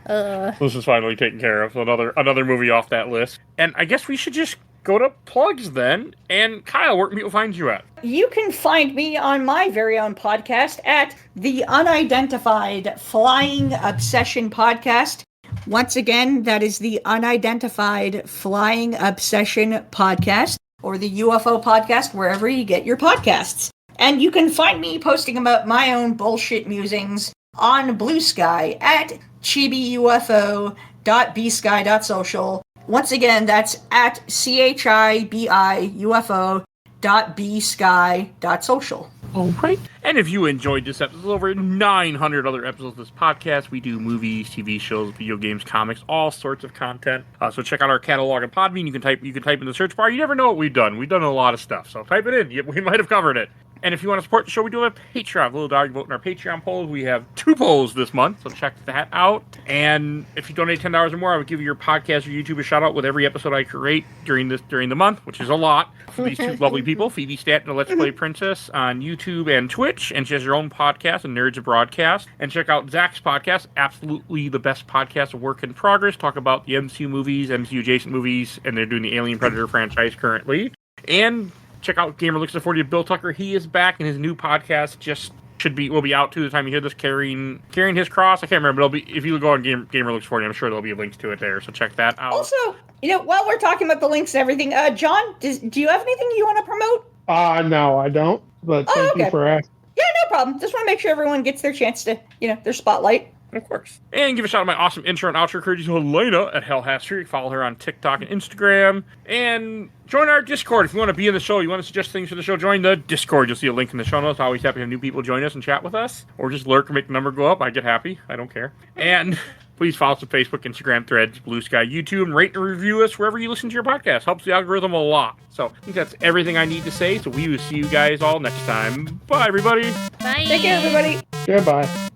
this is finally taken care of. So another movie off that list. And I guess we should just go to plugs then. And Kyle, where can people find you at? You can find me on my very own podcast at the Unidentified Flying Obsession Podcast. Once again, that is the Unidentified Flying Obsession Podcast, or the UFO Podcast, wherever you get your podcasts. And you can find me posting about my own bullshit musings on Blue Sky at chibiufo.bsky.social. Once again, that's at chibiufo.bsky.social. All right. And if you enjoyed this episode, over 900 other episodes of this podcast. We do movies, TV shows, video games, comics, all sorts of content. So check out our catalog on Podbean. You can type in the search bar. You never know what we've done. We've done a lot of stuff. So type it in. We might have covered it. And if you want to support the show, we do have a Patreon. Little dog vote in our Patreon polls. We have 2 polls this month, so check that out. And if you donate $10 or more, I would give your podcast or YouTube a shout out with every episode I create during the month, which is a lot for these 2 lovely people, Phoebe Stanton and Let's Play Princess on YouTube and Twitch. And she has her own podcast, and Nerds of Broadcast. And check out Zach's podcast, absolutely the best podcast of work in progress. Talk about the MCU movies, MCU adjacent movies, and they're doing the Alien Predator franchise currently. And check out Gamer Looks at 40 of Bill Tucker. He is back, and his new podcast will be out too the time you hear this, carrying his cross. I can't remember, but if you go on Gamer Looks 40, I'm sure there'll be links to it there, so check that out. Also, while we're talking about the links and everything, John, do you have anything you want to promote? No, I don't, but thank you for asking. Yeah, no problem. Just want to make sure everyone gets their chance to, their spotlight. Of course. And give a shout out to my awesome intro and outro courtesy to Elena at Hell Has Street. Follow her on TikTok and Instagram. And join our Discord. If you want to be in the show, you want to suggest things for the show, join the Discord. You'll see a link in the show notes. Always happy to have new people join us and chat with us. Or just lurk and make the number go up. I get happy. I don't care. And please follow us on Facebook, Instagram, Threads, Blue Sky, YouTube, and rate and review us wherever you listen to your podcast. Helps the algorithm a lot. So I think that's everything I need to say. So we will see you guys all next time. Bye, everybody. Bye. Take care, everybody. Goodbye.